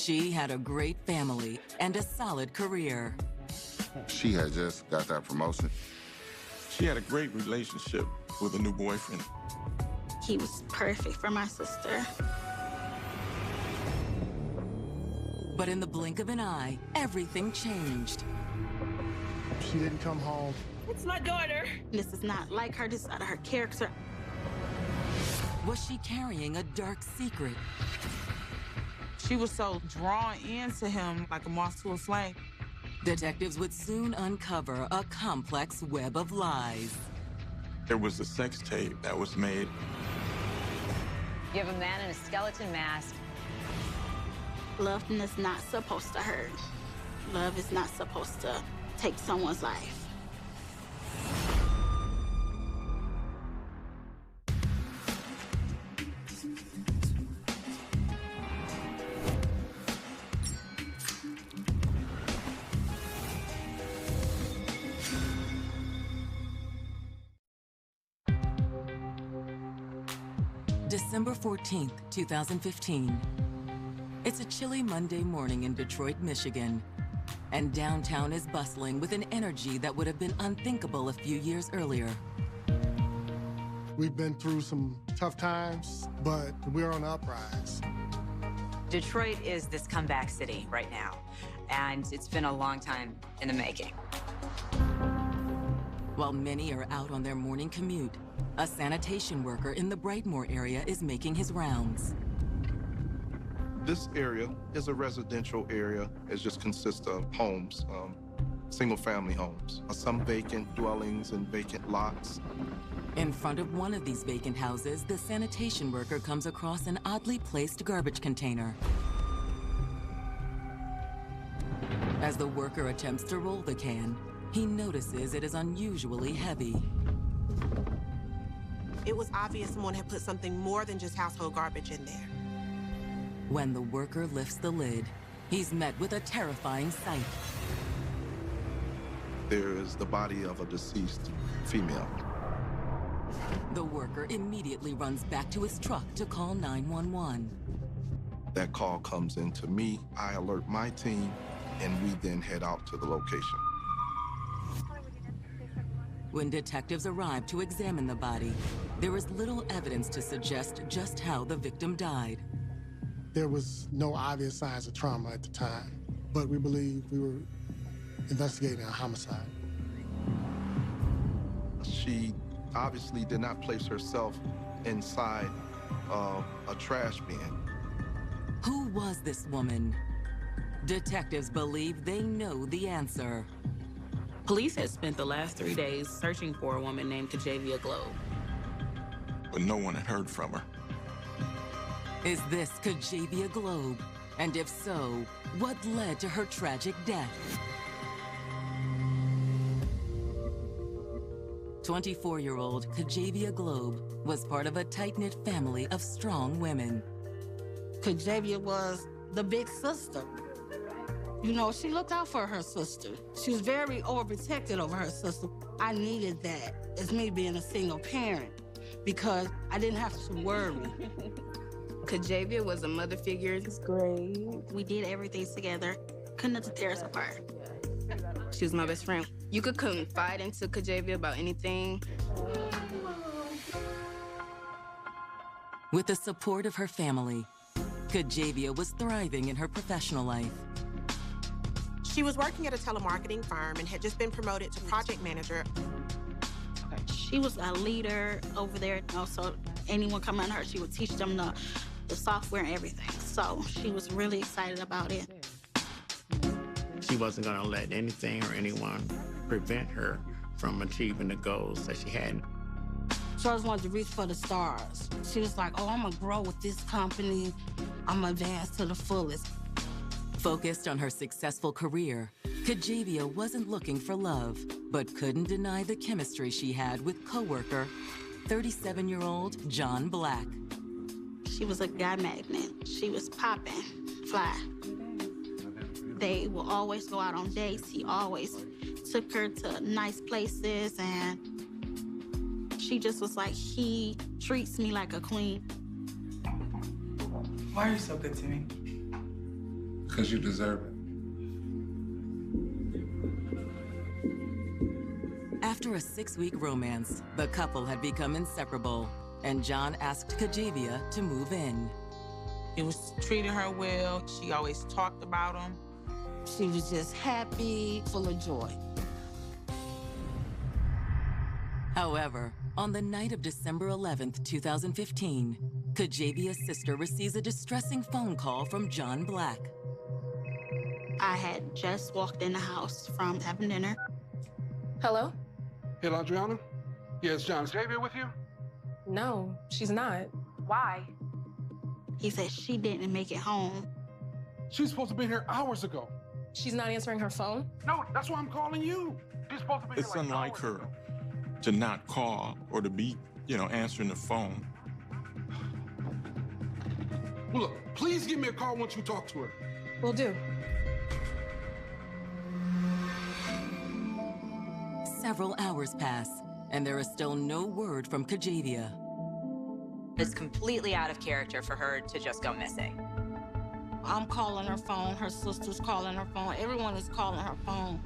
She had a great family and a solid career. She had just got that promotion. She had a great relationship with a new boyfriend. He was perfect for my sister. But in the blink of an eye, everything changed. She didn't come home. It's my daughter. This is not like her. This is out of her character. Was she carrying a dark secret? She was so drawn into him like a moth to a flame. Detectives would soon uncover a complex web of lies. There was a sex tape that was made. You have a man in a skeleton mask. Love is not supposed to hurt. Love is not supposed to take someone's life. December 14th, 2015. It's a chilly Monday morning in Detroit, Michigan, and downtown is bustling with an energy that would have been unthinkable a few years earlier. We've been through some tough times, but we're on the uprise. Detroit is this comeback city right now, and it's been a long time in the making. While many are out on their morning commute, a sanitation worker in the Brightmoor area is making his rounds. This area is a residential area. It just consists of homes, single-family homes. Some vacant dwellings and vacant lots. In front of one of these vacant houses, the sanitation worker comes across an oddly placed garbage container. As the worker attempts to roll the can, he notices it is unusually heavy. It was obvious someone had put something more than just household garbage in there. When the worker lifts the lid, he's met with a terrifying sight. There is the body of a deceased female. The worker immediately runs back to his truck to call 911. That call comes into me. I alert my team, and we then head out to the location. When detectives arrive to examine the body, there is little evidence to suggest just how the victim died. There was no obvious signs of trauma at the time, but we believe we were investigating a homicide. She obviously did not place herself inside a trash bin. Who was this woman? Detectives believe they know the answer. Police had spent the last 3 days searching for a woman named Kajavia Globe. But no one had heard from her. Is this Kajavia Globe? And if so, what led to her tragic death? 24-year-old Kajavia Globe was part of a tight-knit family of strong women. Kajavia was the big sister. You know, she looked out for her sister. She was very overprotected over her sister. I needed that as me being a single parent because I didn't have to worry. Kajavia was a mother figure. It's great. We did everything together. Couldn't have tear us apart. She was my best friend. You could confide into Kajavia about anything. With the support of her family, Kajavia was thriving in her professional life. She was working at a telemarketing firm and had just been promoted to project manager. She was a leader over there. So anyone coming to her, she would teach them the software and everything. So she was really excited about it. She wasn't going to let anything or anyone prevent her from achieving the goals that she had. She always wanted to reach for the stars. She was like, oh, I'm going to grow with this company. I'm going to advance to the fullest. Focused on her successful career, Kajavia wasn't looking for love, but couldn't deny the chemistry she had with coworker, 37-year-old John Black. She was a guy magnet. She was popping, fly. They will always go out on dates. He always took her to nice places, and she just was like, he treats me like a queen. Why are you so good to me? Because you deserve it. After a 6-week romance, the couple had become inseparable, and John asked Kajavia to move in. He was treating her well. She always talked about him. She was just happy, full of joy. However, on the night of December 11th, 2015, Kajavia's sister receives a distressing phone call from John Black. I had just walked in the house from having dinner. Hello? Hello, Adriana? Yeah, it's John. Is Xavier with you? No, she's not. Why? He said she didn't make it home. She's supposed to be here hours ago. She's not answering her phone? No, that's why I'm calling you. She's supposed to be It's here like unlike hours her ago. to not call or to be, answering the phone. Well, look, please give me a call once you talk to her. Will do. Several hours pass, and there is still no word from Kajavia. It's completely out of character for her to just go missing. I'm calling her phone, her sister's calling her phone, everyone is calling her phone.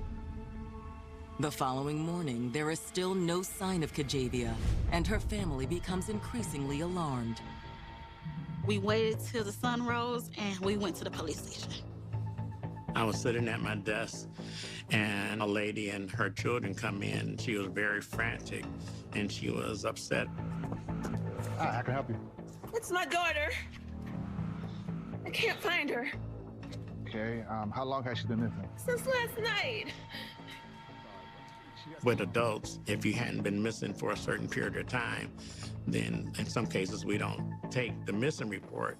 The following morning, there is still no sign of Kajavia, and her family becomes increasingly alarmed. We waited till the sun rose, and we went to the police station. I was sitting at my desk, and a lady and her children come in. She was very frantic, and she was upset. Hi, I can help you. It's my daughter. I can't find her. Okay, how long has she been missing? Since last night. With adults, if you hadn't been missing for a certain period of time, then in some cases we don't take the missing report.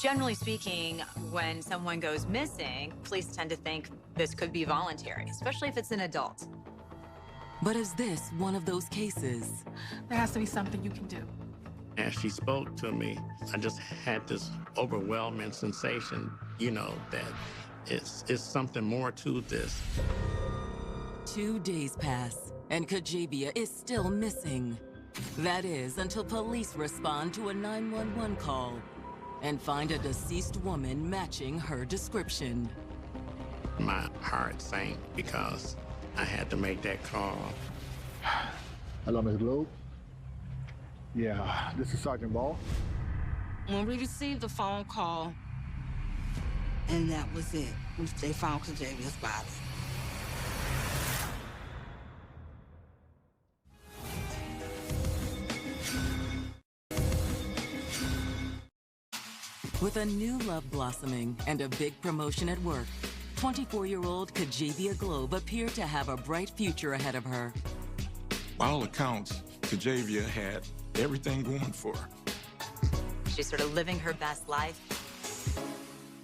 Generally speaking, when someone goes missing, police tend to think this could be voluntary, especially if it's an adult. But is this one of those cases? There has to be something you can do. As she spoke to me, I just had this overwhelming sensation, that it's something more to this. 2 days pass, and Kajavia is still missing. That is, until police respond to a 911 call and find a deceased woman matching her description. My heart sank because I had to make that call. Hello, Ms. Globe. Yeah, this is Sergeant Ball. When we received the phone call, and that was it, they found Kajavia's body. With a new love blossoming and a big promotion at work, 24-year-old Kajavia Globe appeared to have a bright future ahead of her. By all accounts, Kajavia had everything going for her. She's sort of living her best life.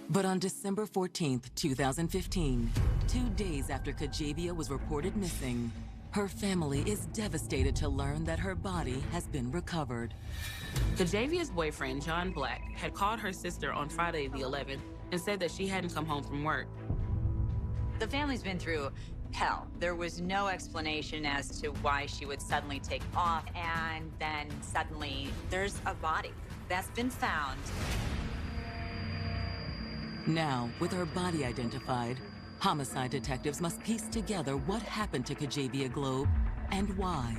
But on December 14th, 2015, 2 days after Kajavia was reported missing, her family is devastated to learn that her body has been recovered. Kajavia's boyfriend, John Black, had called her sister on Friday the 11th and said that she hadn't come home from work. The family's been through hell. There was no explanation as to why she would suddenly take off, and then suddenly there's a body that's been found. Now, with her body identified, homicide detectives must piece together what happened to Kajavia Globe and why.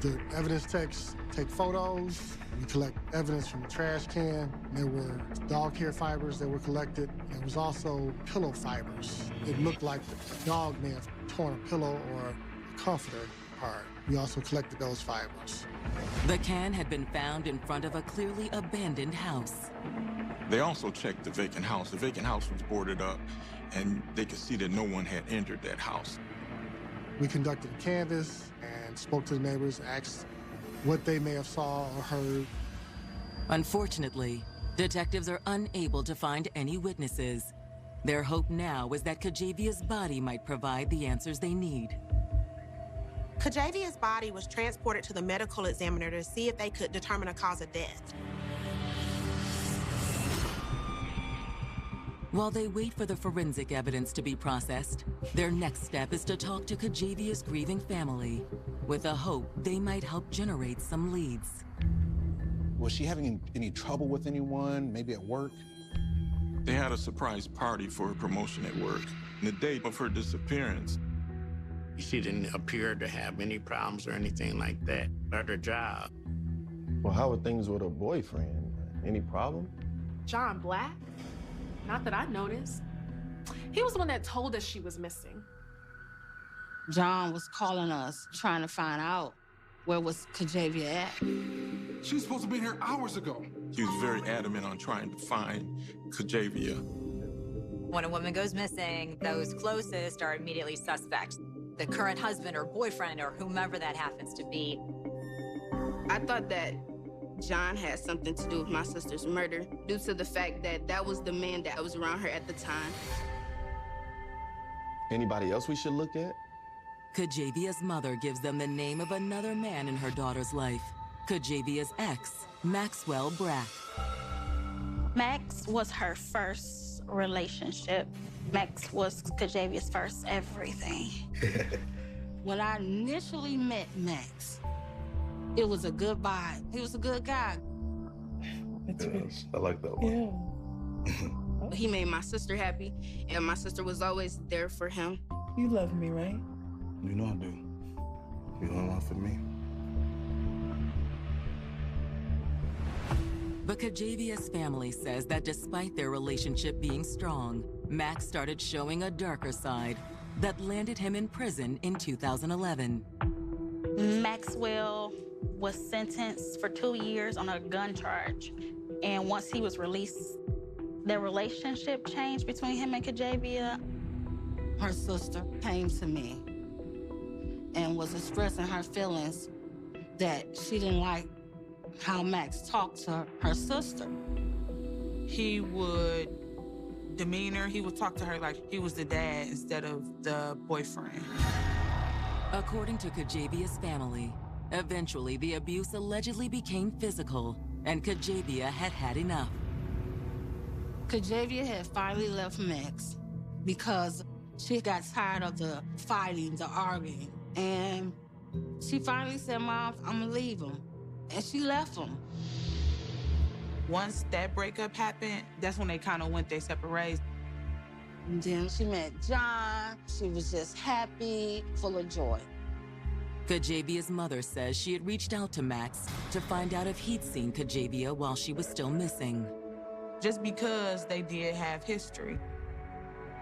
The evidence techs take photos. We collect evidence from the trash can. There were dog hair fibers that were collected. There was also pillow fibers. It looked like the dog may have torn a pillow or a comforter apart. We also collected those fibers. The can had been found in front of a clearly abandoned house. They also checked the vacant house. The vacant house was boarded up, and they could see that no one had entered that house. We conducted a canvass and spoke to the neighbors, asked what they may have saw or heard. Unfortunately, detectives are unable to find any witnesses. Their hope now is that Kajavia's body might provide the answers they need. Kajavia's body was transported to the medical examiner to see if they could determine a cause of death. While they wait for the forensic evidence to be processed, their next step is to talk to Kajavia's grieving family, with a hope they might help generate some leads. Was she having any trouble with anyone, maybe at work? They had a surprise party for a promotion at work. And the day of her disappearance, she didn't appear to have any problems or anything like that at her job. Well, how are things with her boyfriend? Any problem? John Black? Not that I noticed. He was the one that told us she was missing. John was calling us, trying to find out where was Kajavia at. She was supposed to be here hours ago. he was very adamant on trying to find Kajavia. When a woman goes missing, those closest are immediately suspects. The current husband or boyfriend or whomever that happens to be. I thought that John had something to do with my sister's murder due to the fact that that was the man that was around her at the time. Anybody else we should look at? Kajavia's mother gives them the name of another man in her daughter's life, Kajavia's ex, Maxwell Brack. Max was her first relationship. Max was Kajavia's first everything. When I initially met Max, it was a good vibe. He was a good guy. Yes, I like that one. Yeah. He made my sister happy, and my sister was always there for him. You love me, right? You know I do. You don't lie for me. But Kajavia's family says that despite their relationship being strong, Max started showing a darker side that landed him in prison in 2011. Maxwell was sentenced for 2 years on a gun charge. And once he was released, their relationship changed between him and Kajavia. Her sister came to me and was expressing her feelings that she didn't like how Max talked to her sister. He would demean her. He would talk to her like he was the dad instead of the boyfriend. According to Kajavia's family, eventually the abuse allegedly became physical, and Kajavia had had enough. Kajavia had finally left Max because she got tired of the fighting, the arguing, and she finally said, "Mom, I'm gonna leave him." And she left him. Once that breakup happened, that's when they kind of went their separate ways. And then she met John. She was just happy, full of joy. Kajavia's mother says she had reached out to Max to find out if he'd seen Kajavia while she was still missing. Just because they did have history.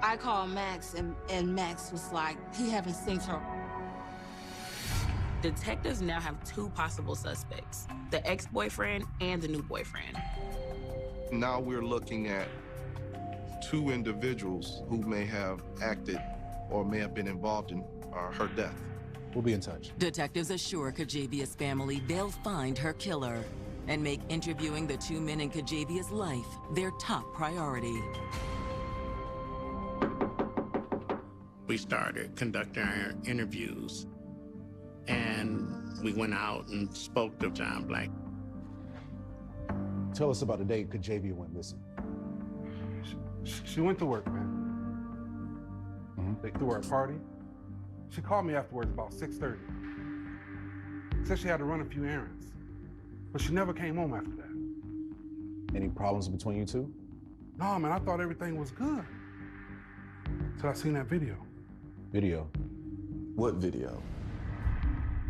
I called Max, and Max was like, he haven't seen her. Detectives now have two possible suspects, the ex-boyfriend and the new boyfriend. Now we're looking at two individuals who may have acted or may have been involved in her death. We'll be in touch. Detectives assure Kajavia's family they'll find her killer and make interviewing the two men in Kajavia's life their top priority. We started conducting our interviews, and we went out and spoke to John Black. Tell us about the day Kajavia went missing. She went to work, man. They threw her a party. She called me afterwards about 6:30. Said she had to run a few errands, but she never came home after that. Any problems between you two? No, man, I thought everything was good. Till I seen that video. Video? What video?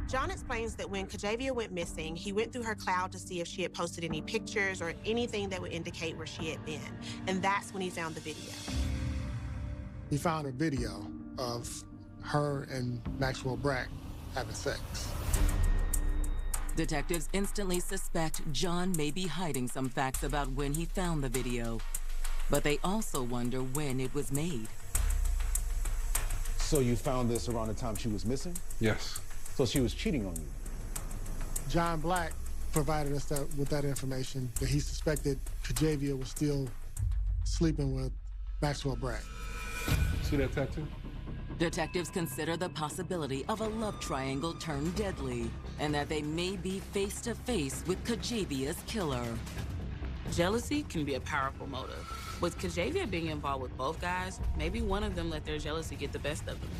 John explains that when Kajavia went missing, he went through her cloud to see if she had posted any pictures or anything that would indicate where she had been. And that's when he found the video. He found a video of her and Maxwell Brack having sex. Detectives instantly suspect John may be hiding some facts about when he found the video, but they also wonder when it was made. So you found this around the time she was missing? Yes. So she was cheating on you? John Black provided us with that information that he suspected Kajavia was still sleeping with Maxwell Brack. See that tattoo? Detectives consider the possibility of a love triangle turned deadly, and that they may be face to face with Kajavia's killer. Jealousy can be a powerful motive. With Kajavia being involved with both guys, maybe one of them let their jealousy get the best of them.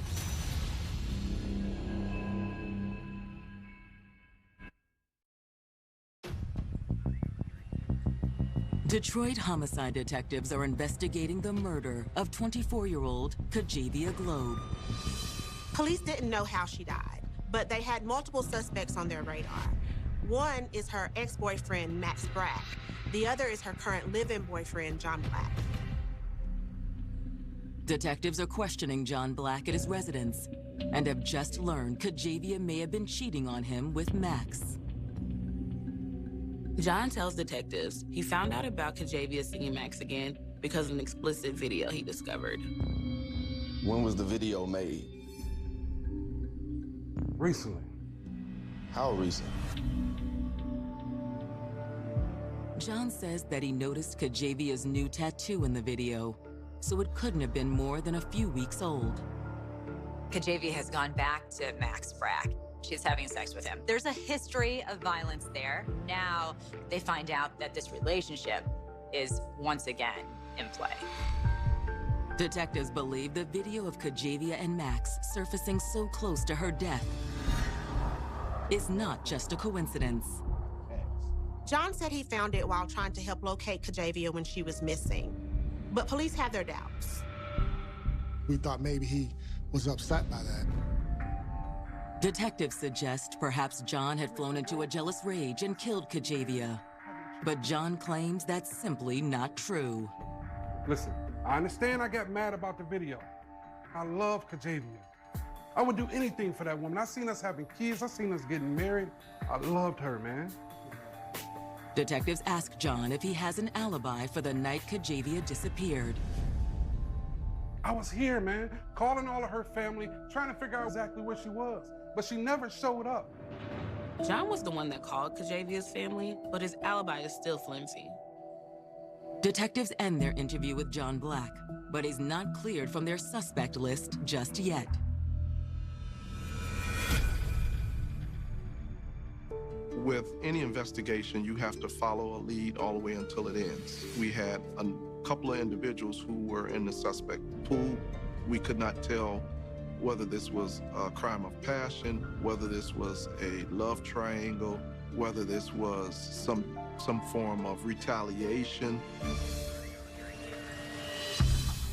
Detroit homicide detectives are investigating the murder of 24-year-old Kajavia Globe. Police didn't know how she died, but they had multiple suspects on their radar. One is her ex-boyfriend, Max Brack. The other is her current live-in boyfriend, John Black. Detectives are questioning John Black at his residence and have just learned Kajavia may have been cheating on him with Max. John tells detectives he found out about Kajavia seeing Max again because of an explicit video he discovered. When was the video made? Recently. How recent? John says that he noticed Kajavia's new tattoo in the video, so it couldn't have been more than a few weeks old. Kajavia has gone back to Max Brack. She's having sex with him. There's a history of violence there. Now they find out that this relationship is once again in play. Detectives believe the video of Kajavia and Max surfacing so close to her death is not just a coincidence. John said he found it while trying to help locate Kajavia when she was missing. But police have their doubts. We thought maybe he was upset by that. Detectives suggest perhaps John had flown into a jealous rage and killed Kajavia. But John claims that's simply not true. Listen, I understand I got mad about the video. I love Kajavia. I would do anything for that woman. I seen us having kids. I seen us getting married. I loved her, man. Detectives ask John if he has an alibi for the night Kajavia disappeared. I was here, man, calling all of her family, trying to figure out exactly where she was, but she never showed up. John was the one that called Kajavia's family, but his alibi is still flimsy. Detectives end their interview with John Black, but he's not cleared from their suspect list just yet. With any investigation, you have to follow a lead all the way until it ends. We had a couple of individuals who were in the suspect pool. We could not tell whether this was a crime of passion, whether this was a love triangle, whether this was some form of retaliation.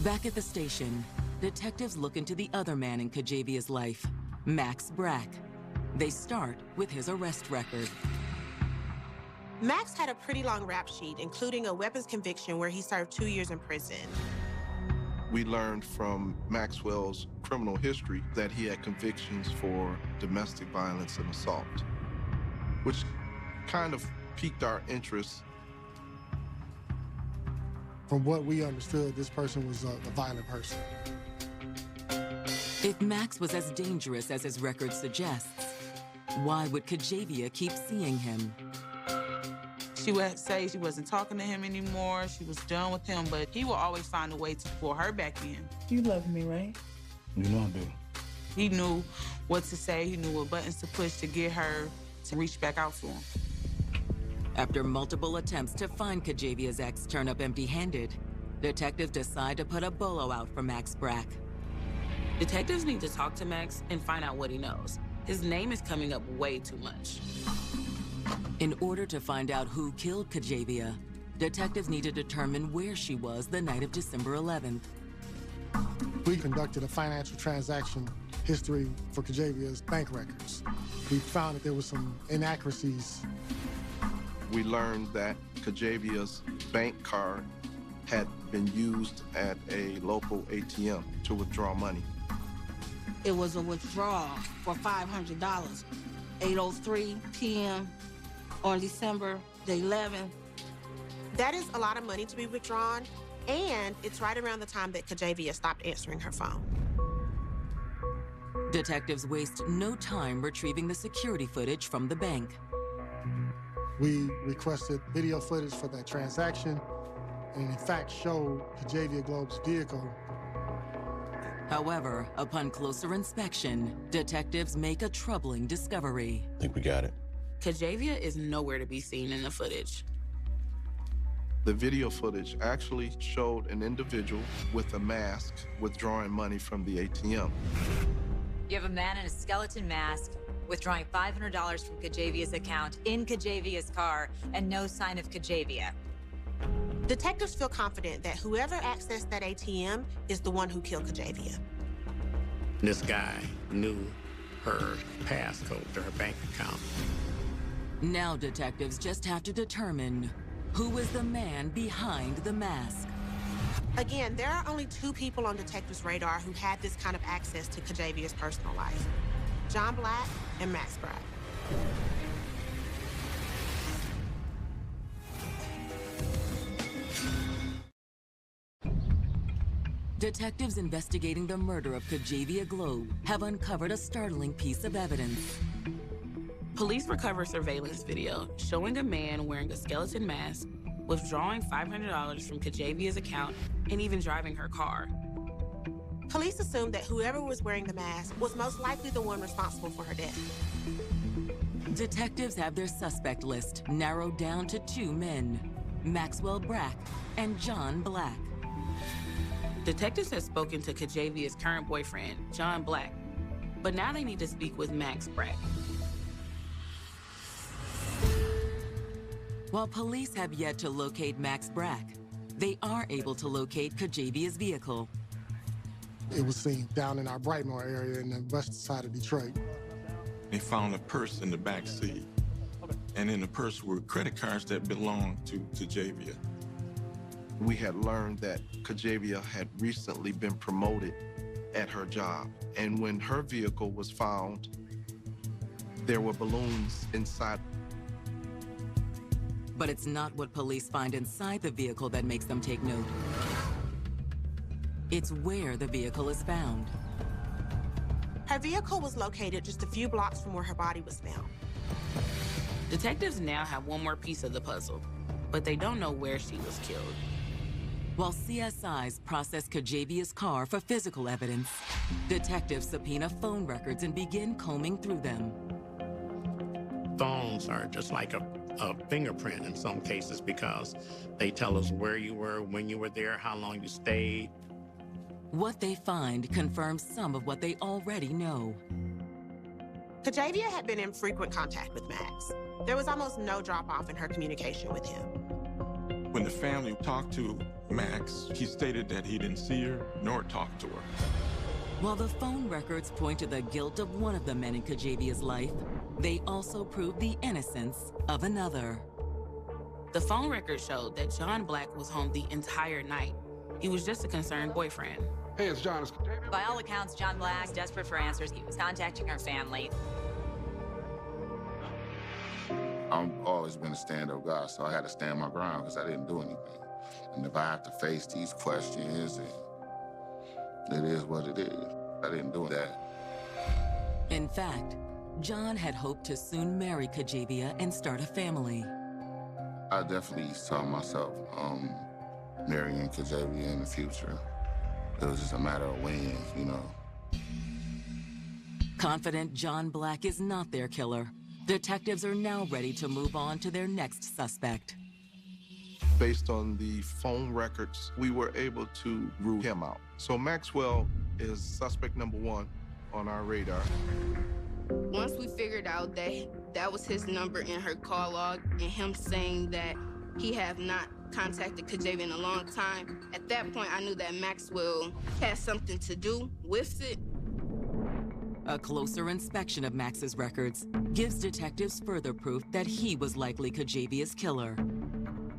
Back at the station, detectives look into the other man in Kajavia's life, Max Brack. They start with his arrest record. Max had a pretty long rap sheet, including a weapons conviction where he served 2 years in prison. We learned from Maxwell's criminal history that he had convictions for domestic violence and assault, which kind of piqued our interest. From what we understood, this person was a violent person. If Max was as dangerous as his record suggests, why would Kajavia keep seeing him? She would say she wasn't talking to him anymore. She was done with him, but he will always find a way to pull her back in. You love me, right? You know I do. He knew what to say. He knew what buttons to push to get her to reach back out to him. After multiple attempts to find Kajavia's ex turn up empty-handed, detectives decide to put a bolo out for Max Brack. Detectives need to talk to Max and find out what he knows. His name is coming up way too much. In order to find out who killed Kajavia, detectives need to determine where she was the night of December 11th. We conducted a financial transaction history for Kajavia's bank records. We found that there were some inaccuracies. We learned that Kajavia's bank card had been used at a local ATM to withdraw money. It was a withdrawal for $500, 8:03 p.m. on December the 11th. That is a lot of money to be withdrawn, and it's right around the time that Kajavia stopped answering her phone. Detectives waste no time retrieving the security footage from the bank. We requested video footage for that transaction, and in fact showed Kajavia Globe's vehicle. However, upon closer inspection, detectives make a troubling discovery. I think we got it. Kajavia is nowhere to be seen in the footage. The video footage actually showed an individual with a mask withdrawing money from the ATM. You have a man in a skeleton mask withdrawing $500 from Kajavia's account in Kajavia's car and no sign of Kajavia. Detectives feel confident that whoever accessed that ATM is the one who killed Kajavia. This guy knew her passcode to her bank account. Now detectives just have to determine who is the man behind the mask. Again, there are only two people on detectives' radar who had this kind of access to Kajavia's personal life: John Black and Max Brack. Detectives investigating the murder of Kajavia Globe have uncovered a startling piece of evidence. Police recover surveillance video showing a man wearing a skeleton mask, withdrawing $500 from Kajavia's account, and even driving her car. Police assume that whoever was wearing the mask was most likely the one responsible for her death. Detectives have their suspect list narrowed down to two men, Maxwell Brack and John Black. Detectives have spoken to Kajavia's current boyfriend, John Black, but now they need to speak with Max Brack. While police have yet to locate Max Brack, they are able to locate Kajavia's vehicle. It was seen down in our Brightmoor area in the west side of Detroit. They found a purse in the back seat, and in the purse were credit cards that belonged to Kajavia. We had learned that Kajavia had recently been promoted at her job, and when her vehicle was found, there were balloons inside. But it's not what police find inside the vehicle that makes them take note. It's where the vehicle is found. Her vehicle was located just a few blocks from where her body was found. Detectives now have one more piece of the puzzle, but they don't know where she was killed. While CSIs process Kajavia's car for physical evidence, detectives subpoena phone records and begin combing through them. Phones are just like a fingerprint in some cases because they tell us where you were, when you were there, how long you stayed. What they find confirms some of what they already know. Kajavia had been in frequent contact with Max. There was almost no drop-off in her communication with him. When the family talked to Max, he stated that he didn't see her nor talk to her. While the phone records point to the guilt of one of the men in Kajavia's life, they also prove the innocence of another. The phone records showed that John Black was home the entire night. He was just a concerned boyfriend. Hey, it's John. By all accounts, John Black, desperate for answers, he was contacting her family. I've always been a stand-up guy, so I had to stand my ground because I didn't do anything. And if I have to face these questions, it is what it is. I didn't do that. In fact, John had hoped to soon marry Kajavia and start a family. I definitely saw myself marrying Kajavia in the future. It was just a matter of when, you know. Confident John Black is not their killer, detectives are now ready to move on to their next suspect. Based on the phone records, we were able to rule him out. So Maxwell is suspect number one on our radar. Once we figured out that that was his number in her call log and him saying that he have not contacted Kajavia in a long time, at that point I knew that Maxwell had something to do with it. A closer inspection of Max's records gives detectives further proof that he was likely Kajavia's killer.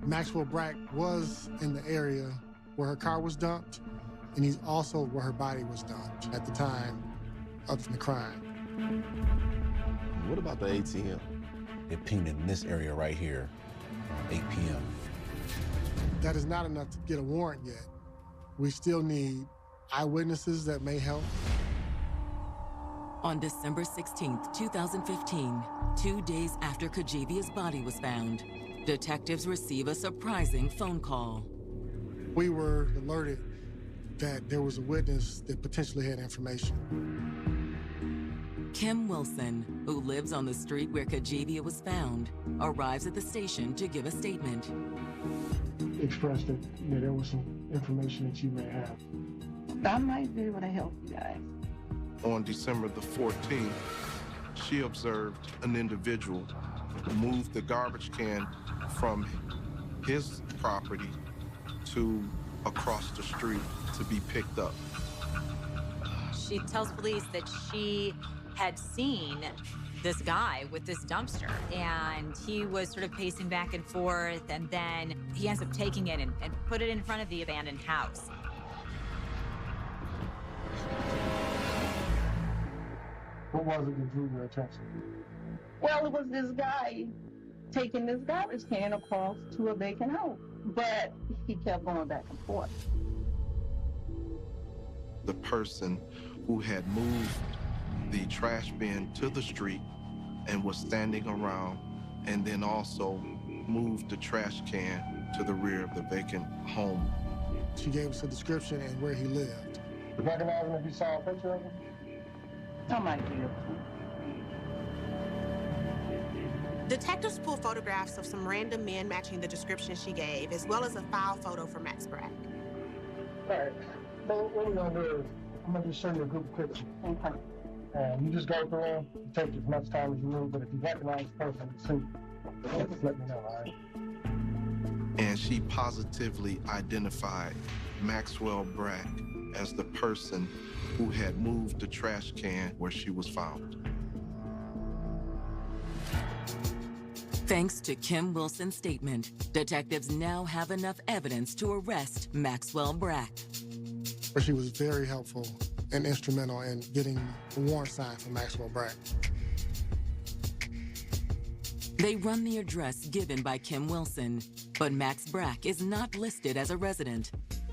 Maxwell Brack was in the area where her car was dumped, and he's also where her body was dumped at the time of the crime. What about the ATM? It pinged in this area right here, 8 p.m. That is not enough to get a warrant yet. We still need eyewitnesses that may help. On December 16th, 2015, 2 days after Kajavia's body was found, detectives receive a surprising phone call. We were alerted that there was a witness that potentially had information. Kim Wilson, who lives on the street where Kajavia was found, arrives at the station to give a statement. Expressed that there was some information that you may have. I might be able to help you guys. On December the 14th, she observed an individual move the garbage can from his property to across the street to be picked up. She tells police that she had seen this guy with this dumpster, and he was sort of pacing back and forth, and then he ends up taking it and put it in front of the abandoned house. What was it that drew your attention? Well, it was this guy taking this garbage can across to a vacant house, but he kept going back and forth. The person who had moved the trash bin to the street and was standing around, and then also moved the trash can to the rear of the vacant home. She gave us a description and where he lived. You recognize him if you saw a picture of him? I might be able to. Detectives pulled photographs of some random men matching the description she gave, as well as a file photo for Max Brack. All right. So what we're gonna do is I'm gonna just show you a group of pictures. Okay. And you just go through them, take as much time as you need, but if you recognize the person, just let me know, all right? And she positively identified Maxwell Brack as the person who had moved the trash can where she was found. Thanks to Kim Wilson's statement, detectives now have enough evidence to arrest Maxwell Brack. She was very helpful and instrumental in getting the warrant signed for Maxwell Brack. They run the address given by Kim Wilson, but Max Brack is not listed as a resident.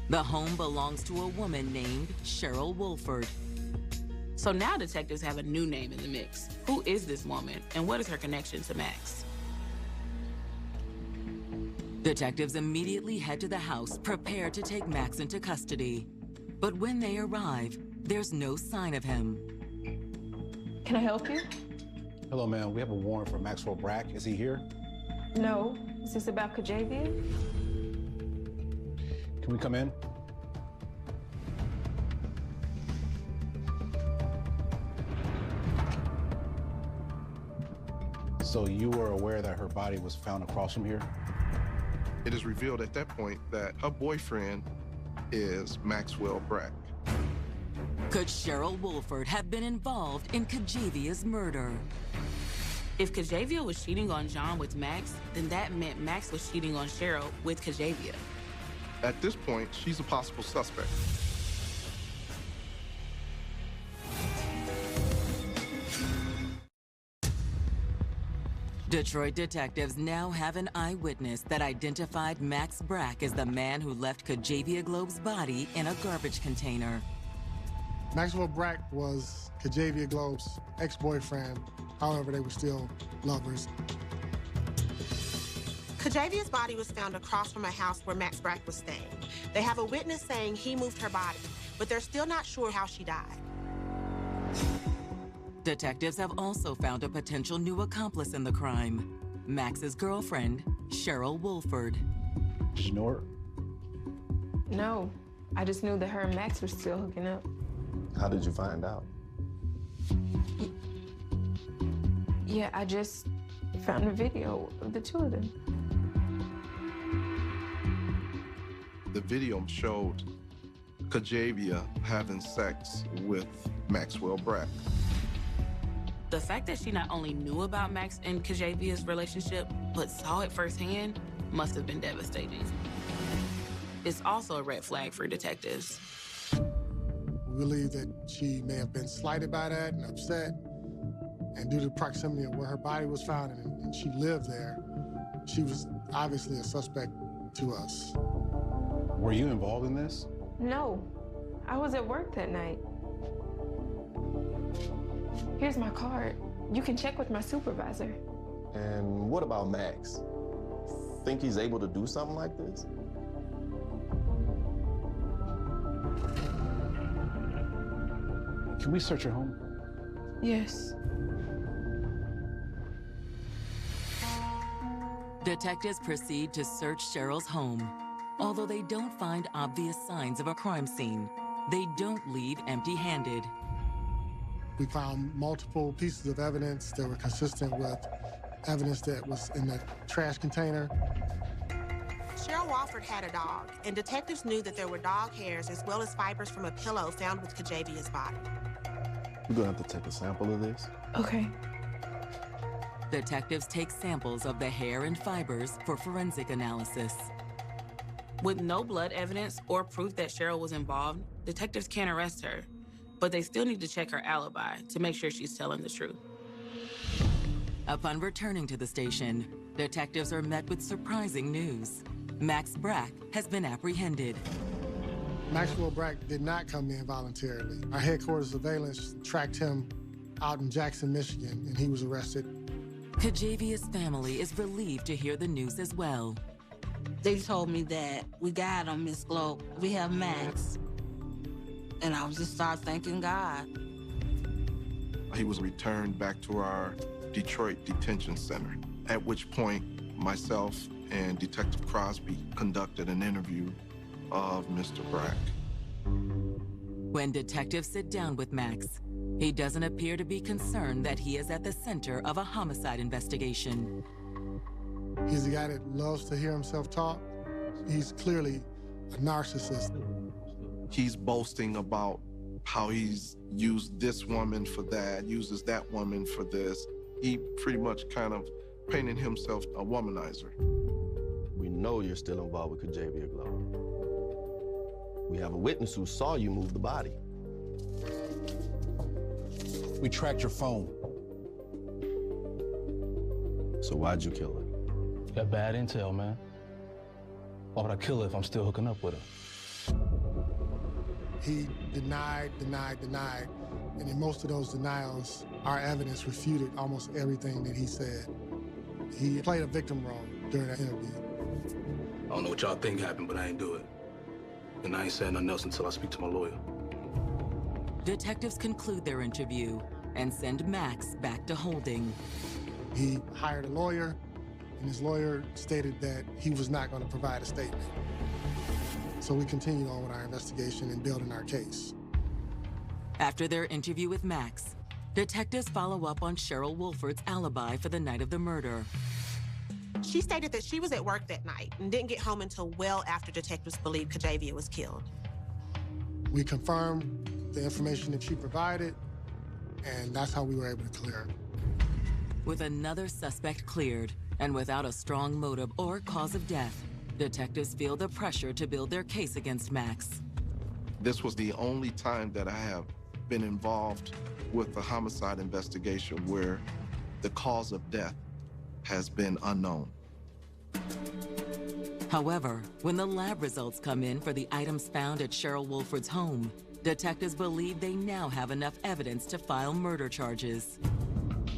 The home belongs to a woman named Cheryl Wolford. So now detectives have a new name in the mix. Who is this woman, and what is her connection to Max? Detectives immediately head to the house, prepared to take Max into custody. But when they arrive, there's no sign of him. Can I help you? Hello, ma'am. We have a warrant for Maxwell Brack. Is he here? No. Is this about Kajavia? Can we come in? So you were aware that her body was found across from here? It is revealed at that point that her boyfriend is Maxwell Brack. Could Cheryl Wolford have been involved in Kajavia's murder? If Kajavia was cheating on John with Max, then that meant Max was cheating on Cheryl with Kajavia. At this point, she's a possible suspect. Detroit detectives now have an eyewitness that identified Max Brack as the man who left Kajavia Globe's body in a garbage container. Maxwell Brack was Kajavia Globe's ex-boyfriend. However, they were still lovers. Kajavia's body was found across from a house where Max Brack was staying. They have a witness saying he moved her body, but they're still not sure how she died. Detectives have also found a potential new accomplice in the crime, Max's girlfriend, Cheryl Wolford. Did you know her? No. I just knew that her and Max were still hooking up. How did you find out? Yeah, I just found a video of the two of them. The video showed Kajavia having sex with Maxwell Brack. The fact that she not only knew about Max and Kajavia's relationship, but saw it firsthand, must have been devastating. It's also a red flag for detectives. We believe that she may have been slighted by that and upset. And due to the proximity of where her body was found and she lived there, she was obviously a suspect to us. Were you involved in this? No. I was at work that night. Here's my card. You can check with my supervisor. And what about Max? Think he's able to do something like this? Can we search your home? Yes. Detectives proceed to search Cheryl's home. Although they don't find obvious signs of a crime scene, they don't leave empty-handed. We found multiple pieces of evidence that were consistent with evidence that was in the trash container. Cheryl Wolford had a dog, and detectives knew that there were dog hairs as well as fibers from a pillow found with Kajavia's body. You're gonna have to take a sample of this. Okay. Detectives take samples of the hair and fibers for forensic analysis. With no blood evidence or proof that Cheryl was involved, detectives can't arrest her, but they still need to check her alibi to make sure she's telling the truth. Upon returning to the station, detectives are met with surprising news. Max Brack has been apprehended. Maxwell Brack did not come in voluntarily. Our headquarters surveillance tracked him out in Jackson, Michigan, and he was arrested. Kajavia's family is relieved to hear the news as well. They told me that we got him, Miss Globe. We have Max. And I was just start thanking God. He was returned back to our Detroit detention center, at which point myself and Detective Crosby conducted an interview of Mr. Brack. When detectives sit down with Max, he doesn't appear to be concerned that he is at the center of a homicide investigation. He's a guy that loves to hear himself talk. He's clearly a narcissist. He's boasting about how he's used this woman for that, uses that woman for this. He pretty much kind of painted himself a womanizer. We know you're still involved with Kajavia Globe. We have a witness who saw you move the body. We tracked your phone. So why'd you kill her? Got bad intel, man. Why would I kill her if I'm still hooking up with her? He denied. And in most of those denials, our evidence refuted almost everything that he said. He played a victim role during that interview. I don't know what y'all think happened, but I ain't do it. And I ain't saying nothing else until I speak to my lawyer. Detectives conclude their interview and send Max back to holding. He hired a lawyer, and his lawyer stated that he was not going to provide a statement. So we continued on with our investigation and building our case. After their interview with Max, detectives follow up on Cheryl Wolford's alibi for the night of the murder. She stated that she was at work that night and didn't get home until well after detectives believed Kajavia was killed. We confirmed the information that she provided, and that's how we were able to clear her. With another suspect cleared, and without a strong motive or cause of death, detectives feel the pressure to build their case against Max. This was the only time that I have been involved with a homicide investigation where the cause of death has been unknown. However, when the lab results come in for the items found at Cheryl Wolford's home, detectives believe they now have enough evidence to file murder charges.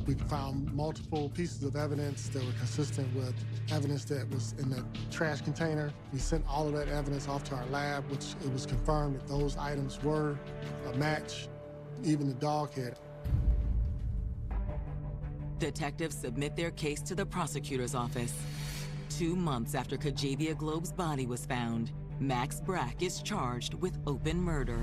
We found multiple pieces of evidence that were consistent with evidence that was in the trash container. We sent all of that evidence off to our lab, which it was confirmed that those items were a match, even the dog hair. Detectives submit their case to the prosecutor's office. 2 months after Kajavia Globe's body was found, Max Brack is charged with open murder.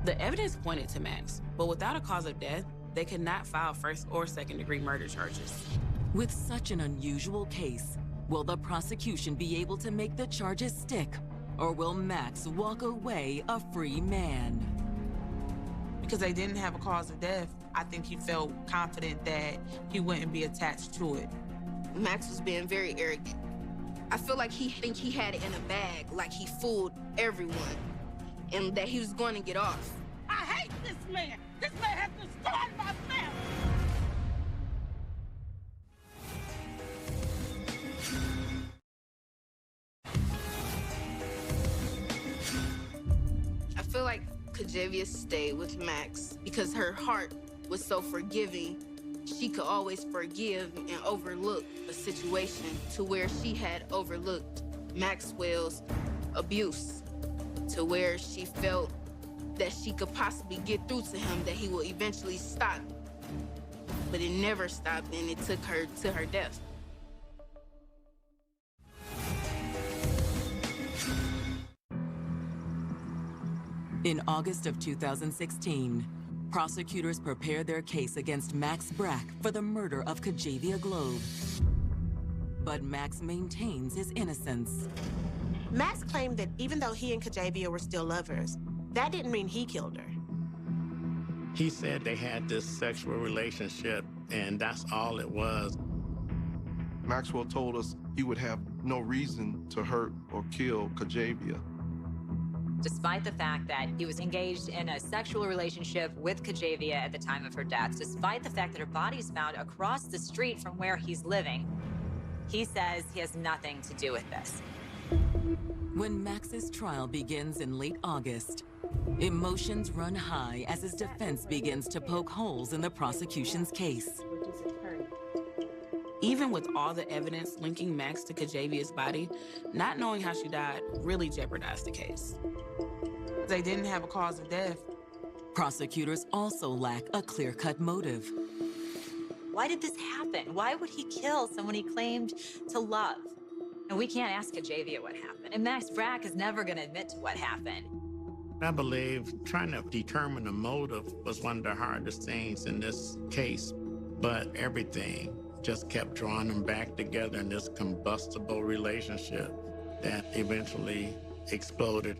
The evidence pointed to Max, but without a cause of death, they could not file first or second-degree murder charges. With such an unusual case, will the prosecution be able to make the charges stick, or will Max walk away a free man? Because they didn't have a cause of death, I think he felt confident that he wouldn't be attached to it. Max was being very arrogant. I feel like he think he had it in a bag, like he fooled everyone, and that he was going to get off. I hate this man. This man has destroyed my family. I feel like Kajavia stayed with Max because her heart was so forgiving. She could always forgive and overlook a situation to where she had overlooked Maxwell's abuse, to where she felt that she could possibly get through to him, that he will eventually stop. But it never stopped, and it took her to her death. In August of 2016, prosecutors prepared their case against Max Brack for the murder of Kajavia Globe. But Max maintains his innocence. Max claimed that even though he and Kajavia were still lovers, that didn't mean he killed her. He said they had this sexual relationship, and that's all it was. Maxwell told us he would have no reason to hurt or kill Kajavia. Despite the fact that he was engaged in a sexual relationship with Kajavia at the time of her death, despite the fact that her body's found across the street from where he's living, he says he has nothing to do with this. When Max's trial begins in late August, emotions run high as his defense begins to poke holes in the prosecution's case. Even with all the evidence linking Max to Kajavia's body, not knowing how she died really jeopardized the case. They didn't have a cause of death. Prosecutors also lack a clear-cut motive. Why did this happen? Why would he kill someone he claimed to love? And we can't ask Kajavia what happened. And Max Brack is never going to admit to what happened. I believe trying to determine the motive was one of the hardest things in this case, but everything just kept drawing them back together in this combustible relationship that eventually exploded.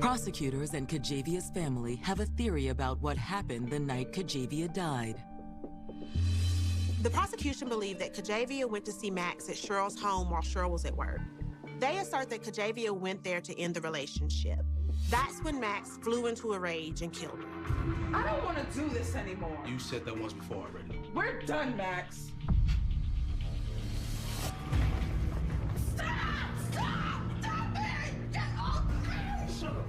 Prosecutors and Kajavia's family have a theory about what happened the night Kajavia died. The prosecution believed that Kajavia went to see Max at Cheryl's home while Cheryl was at work. They assert that Kajavia went there to end the relationship. That's when Max flew into a rage and killed her. I don't want to do this anymore. You said that once before already. We're done, Max. Stop! Stop! Stop it! Get off me! Shut up.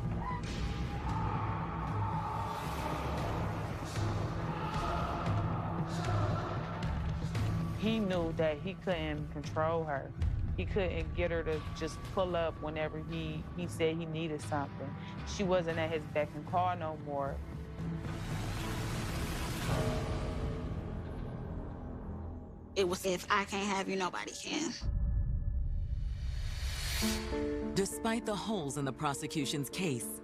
He knew that he couldn't control her. He couldn't get her to just pull up whenever he said he needed something. She wasn't at his beck and call no more. It was, if I can't have you, nobody can. Despite the holes in the prosecution's case,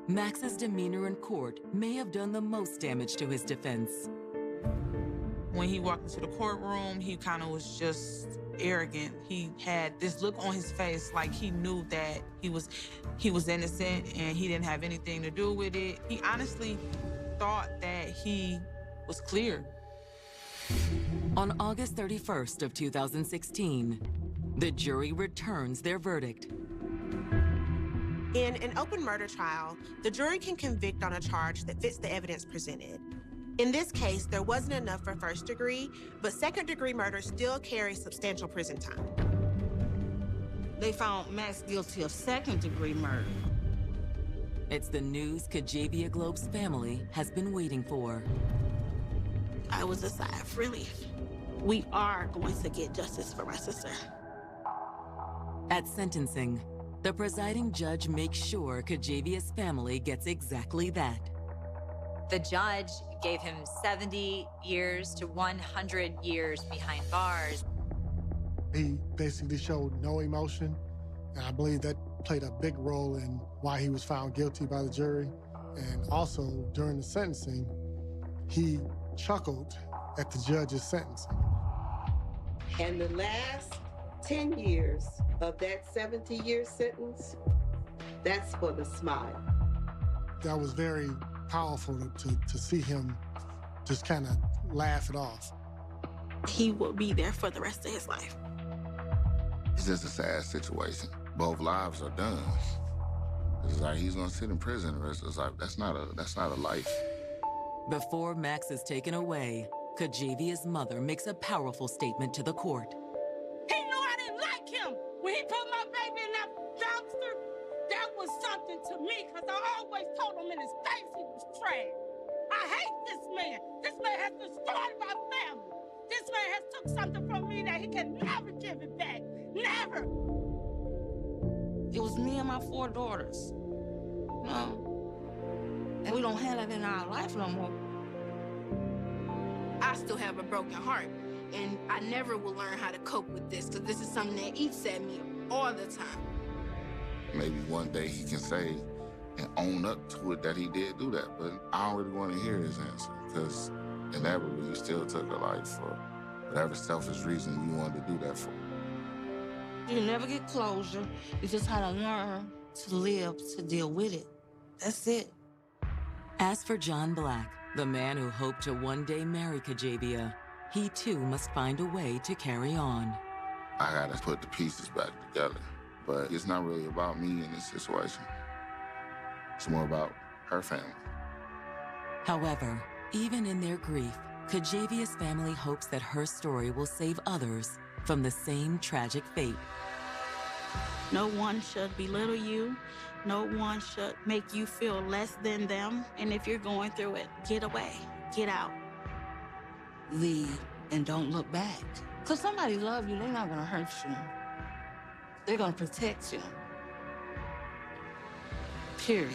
Max's demeanor in court may have done the most damage to his defense. When he walked into the courtroom, he kind of was just arrogant. He had this look on his face like he knew that he was innocent and he didn't have anything to do with it. He honestly thought that he was clear. On August 31st of 2016, the jury returns their verdict. In an open murder trial, the jury can convict on a charge that fits the evidence presented. In this case, there wasn't enough for first degree, but second-degree murder still carries substantial prison time. They found Max guilty of second-degree murder. It's the news Kajavia Globe's family has been waiting for. I was a sigh of relief. We are going to get justice for my sister. At sentencing, the presiding judge makes sure Kajavia's family gets exactly that. The judge gave him 70 years to 100 years behind bars. He basically showed no emotion, and I believe that played a big role in why he was found guilty by the jury. And also, during the sentencing, he chuckled at the judge's sentencing. And the last 10 years of that 70-year sentence, that's for the smile. That was very powerful to see him just kind of laugh it off. He will be there for the rest of his life. It's just a sad situation. Both lives are done. It's like he's gonna sit in prison the rest of his life. That's not a life. Before Max is taken away, Kajavia's mother makes a powerful statement to the court. He knew I didn't like him. When he put my baby in that dumpster, that was something to me, because I always told him in his face he was trash. I hate this man. This man has destroyed my family. This man has took something from me that he can never give it back. Never. It was me and my 4 daughters. You know? And we don't have that in our life no more. I still have a broken heart, and I never will learn how to cope with this, because this is something that eats at me all the time. Maybe one day he can say and own up to it that he did do that, but I don't really want to hear his answer, because inevitably he still took a life for whatever selfish reason you wanted to do that for. You never get closure. You just had to learn to live, to deal with it. That's it. As for John Black, the man who hoped to one day marry Kajavia, he too must find a way to carry on. I gotta put the pieces back together. But it's not really about me in this situation. It's more about her family. However, even in their grief, Kajavia's family hopes that her story will save others from the same tragic fate. No one should belittle you. No one should make you feel less than them. And if you're going through it, get away, get out. Leave and don't look back. Because somebody loves you, they're not going to hurt you. They're going to protect you. Period.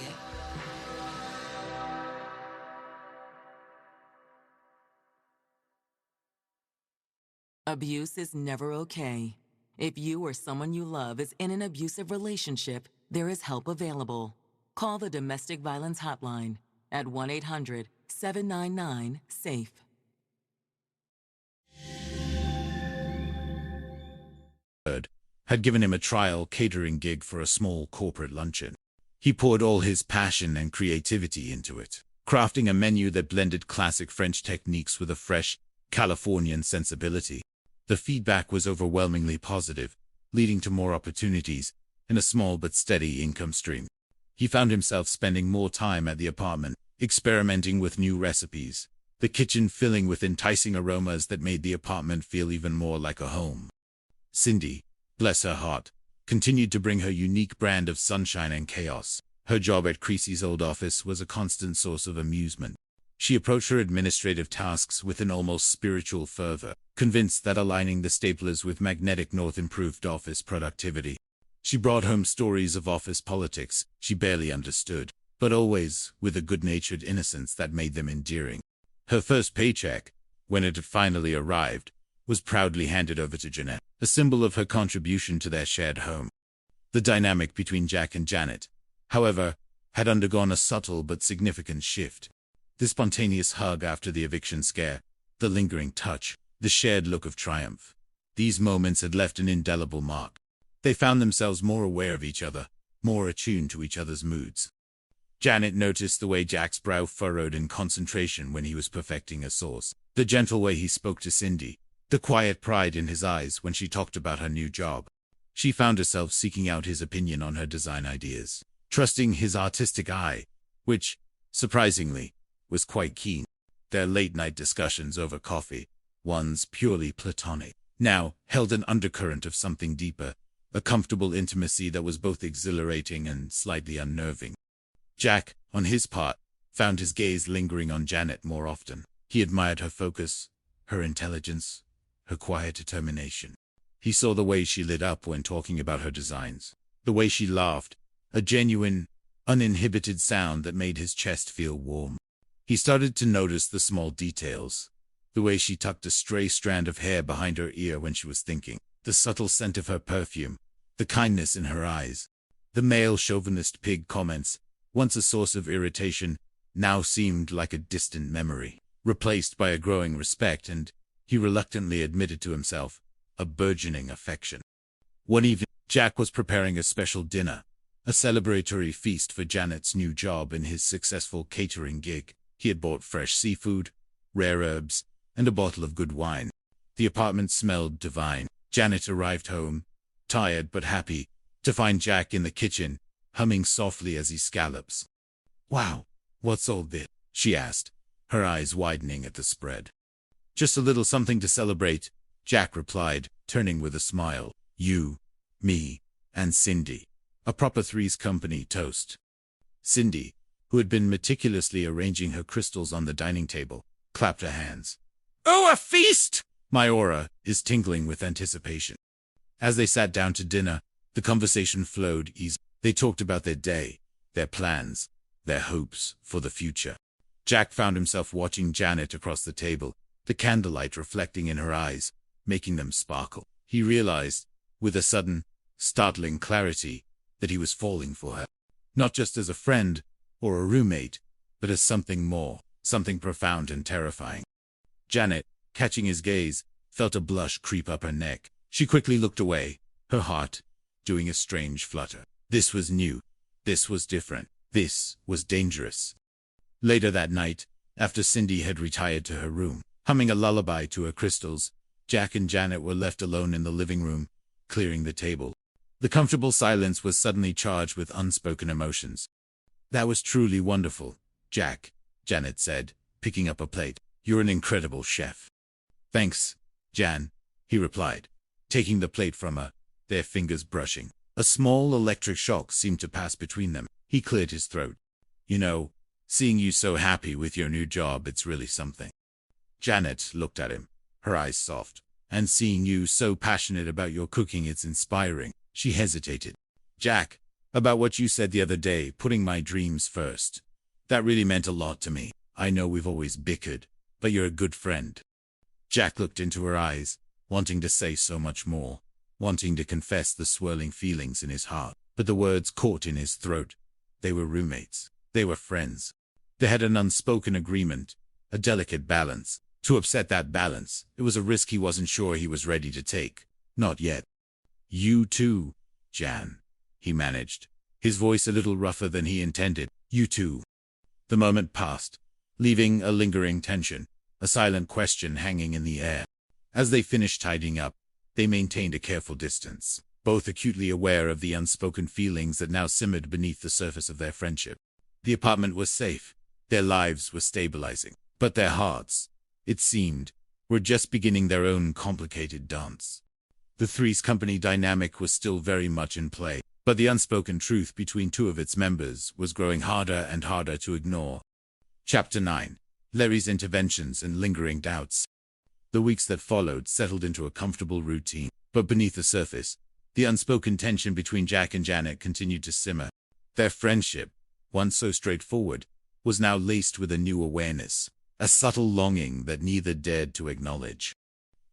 Abuse is never okay. If you or someone you love is in an abusive relationship, there is help available. Call the Domestic Violence Hotline at 1-800-799-SAFE. Had given him a trial catering gig for a small corporate luncheon. He poured all his passion and creativity into it, crafting a menu that blended classic French techniques with a fresh, Californian sensibility. The feedback was overwhelmingly positive, leading to more opportunities and a small but steady income stream. He found himself spending more time at the apartment, experimenting with new recipes, the kitchen filling with enticing aromas that made the apartment feel even more like a home. Cindy, bless her heart, continued to bring her unique brand of sunshine and chaos. Her job at Creasy's old office was a constant source of amusement. She approached her administrative tasks with an almost spiritual fervor, convinced that aligning the staplers with magnetic north improved office productivity. She brought home stories of office politics she barely understood, but always with a good-natured innocence that made them endearing. Her first paycheck, when it had finally arrived, was proudly handed over to Jeanette, a symbol of her contribution to their shared home. The dynamic between Jack and Janet, however, had undergone a subtle but significant shift. The spontaneous hug after the eviction scare, the lingering touch, the shared look of triumph. These moments had left an indelible mark. They found themselves more aware of each other, more attuned to each other's moods. Janet noticed the way Jack's brow furrowed in concentration when he was perfecting a sauce, the gentle way he spoke to Cindy, the quiet pride in his eyes when she talked about her new job. She found herself seeking out his opinion on her design ideas, trusting his artistic eye, which, surprisingly, was quite keen. Their late-night discussions over coffee, once purely platonic, now held an undercurrent of something deeper, a comfortable intimacy that was both exhilarating and slightly unnerving. Jack, on his part, found his gaze lingering on Janet more often. He admired her focus, her intelligence, her quiet determination. He saw the way she lit up when talking about her designs, the way she laughed, a genuine, uninhibited sound that made his chest feel warm. He started to notice the small details, the way she tucked a stray strand of hair behind her ear when she was thinking, the subtle scent of her perfume, the kindness in her eyes. The male chauvinist pig comments, once a source of irritation, now seemed like a distant memory, replaced by a growing respect and, he reluctantly admitted to himself, a burgeoning affection. One evening, Jack was preparing a special dinner, a celebratory feast for Janet's new job in his successful catering gig. He had bought fresh seafood, rare herbs, and a bottle of good wine. The apartment smelled divine. Janet arrived home, tired but happy, to find Jack in the kitchen, humming softly as he scallops. "Wow, what's all this?" she asked, her eyes widening at the spread. "Just a little something to celebrate," Jack replied, turning with a smile. "You, me, and Cindy. A proper Three's Company toast." Cindy, who had been meticulously arranging her crystals on the dining table, clapped her hands. "Oh, a feast!" My aura is tingling with anticipation. As they sat down to dinner, the conversation flowed easily. They talked about their day, their plans, their hopes for the future. Jack found himself watching Janet across the table, the candlelight reflecting in her eyes, making them sparkle. He realized, with a sudden, startling clarity, that he was falling for her. Not just as a friend or a roommate, but as something more, something profound and terrifying. Janet, catching his gaze, felt a blush creep up her neck. She quickly looked away, her heart doing a strange flutter. This was new. This was different. This was dangerous. Later that night, after Cindy had retired to her room, humming a lullaby to her crystals, Jack and Janet were left alone in the living room, clearing the table. The comfortable silence was suddenly charged with unspoken emotions. "That was truly wonderful, Jack," Janet said, picking up a plate. "You're an incredible chef." "Thanks, Jan," he replied, taking the plate from her, their fingers brushing. A small electric shock seemed to pass between them. He cleared his throat. "You know, seeing you so happy with your new job, it's really something." Janet looked at him, her eyes soft. "And seeing you so passionate about your cooking, it's inspiring." She hesitated. "Jack, about what you said the other day, putting my dreams first. That really meant a lot to me. I know we've always bickered, but you're a good friend." Jack looked into her eyes, wanting to say so much more, wanting to confess the swirling feelings in his heart, but the words caught in his throat. They were roommates. They were friends. They had an unspoken agreement, a delicate balance. To upset that balance, it was a risk he wasn't sure he was ready to take. Not yet. "You too, Jan," he managed, his voice a little rougher than he intended. "You too." The moment passed, leaving a lingering tension, a silent question hanging in the air. As they finished tidying up, they maintained a careful distance, both acutely aware of the unspoken feelings that now simmered beneath the surface of their friendship. The apartment was safe, their lives were stabilizing, but their hearts, it seemed, were just beginning their own complicated dance. The Three's Company dynamic was still very much in play, but the unspoken truth between two of its members was growing harder and harder to ignore. Chapter 9. Larry's Interventions and Lingering Doubts. The weeks that followed settled into a comfortable routine, but beneath the surface, the unspoken tension between Jack and Janet continued to simmer. Their friendship, once so straightforward, was now laced with a new awareness, a subtle longing that neither dared to acknowledge.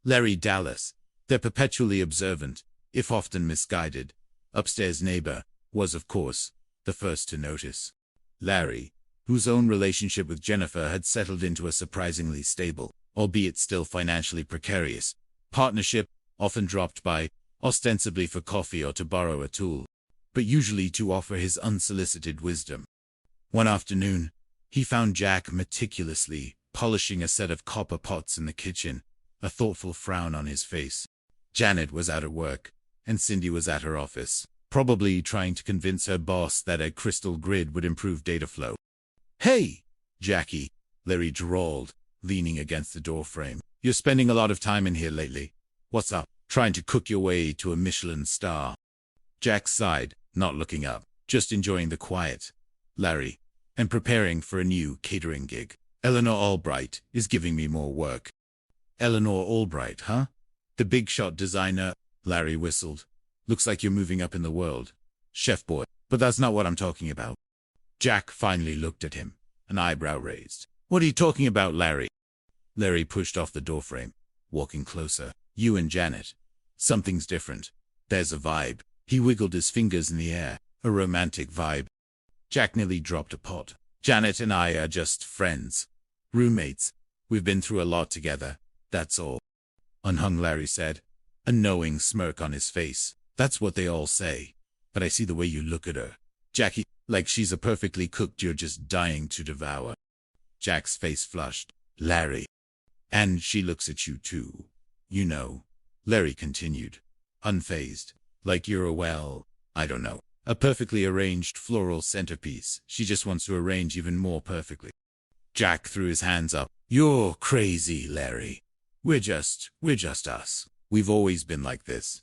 Larry Dallas, their perpetually observant, if often misguided, upstairs neighbor, was, of course, the first to notice. Larry, whose own relationship with Jennifer had settled into a surprisingly stable, albeit still financially precarious, partnership, often dropped by, ostensibly for coffee or to borrow a tool, but usually to offer his unsolicited wisdom. One afternoon, he found Jack meticulously polishing a set of copper pots in the kitchen, a thoughtful frown on his face. Janet was out at work, and Cindy was at her office, probably trying to convince her boss that a crystal grid would improve data flow. "Hey, Jackie," Larry drawled, leaning against the doorframe. "You're spending a lot of time in here lately. What's up? Trying to cook your way to a Michelin star?" Jack sighed, not looking up, just enjoying the quiet. "Larry, I'm preparing for a new catering gig. Eleanor Albright is giving me more work." "Eleanor Albright, huh? The big shot designer," Larry whistled. "Looks like you're moving up in the world, chef boy, but that's not what I'm talking about." Jack finally looked at him, an eyebrow raised. "What are you talking about, Larry?" Larry pushed off the doorframe, walking closer. "You and Janet. Something's different. There's a vibe." He wiggled his fingers in the air, a romantic vibe. Jack nearly dropped a pot. "Janet and I are just friends. Roommates. We've been through a lot together, that's all." Unhung Larry said, a knowing smirk on his face. "That's what they all say. But I see the way you look at her, Jackie, like she's a perfectly cooked you're just dying to devour." Jack's face flushed. "Larry. And she looks at you too. You know," Larry continued, unfazed. "Like you're I don't know, a perfectly arranged floral centerpiece. She just wants to arrange even more perfectly." Jack threw his hands up. "You're crazy, Larry. We're just us. We've always been like this."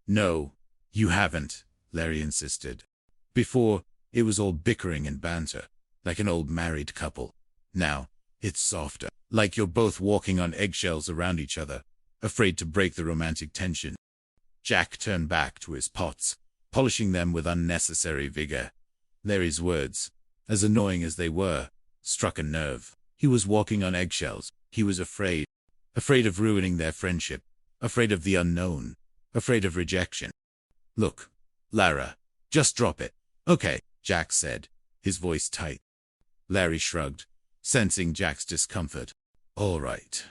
"No, you haven't," Larry insisted. "Before, it was all bickering and banter, like an old married couple. Now, it's softer, like you're both walking on eggshells around each other, afraid to break the romantic tension." Jack turned back to his pots, polishing them with unnecessary vigor. Larry's words, as annoying as they were, struck a nerve. He was walking on eggshells. He was afraid of ruining their friendship, afraid of the unknown, afraid of rejection. "Look, Lara, just drop it." "Okay," Jack said, his voice tight. Larry shrugged, sensing Jack's discomfort. All right.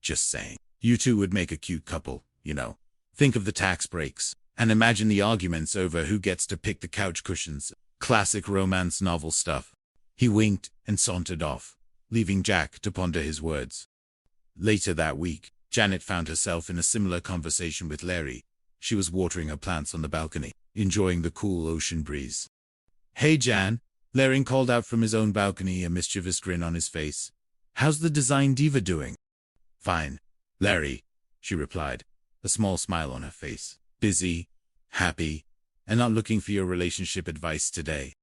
Just saying. You two would make a cute couple, you know. Think of the tax breaks, and imagine the arguments over who gets to pick the couch cushions. Classic romance novel stuff. He winked and sauntered off, leaving Jack to ponder his words. Later that week, Janet found herself in a similar conversation with Larry. She was watering her plants on the balcony, enjoying the cool ocean breeze. "Hey, Jan," Larry called out from his own balcony, a mischievous grin on his face. "How's the design diva doing?" "Fine, Larry," she replied, a small smile on her face. "Busy, happy, and not looking for your relationship advice today."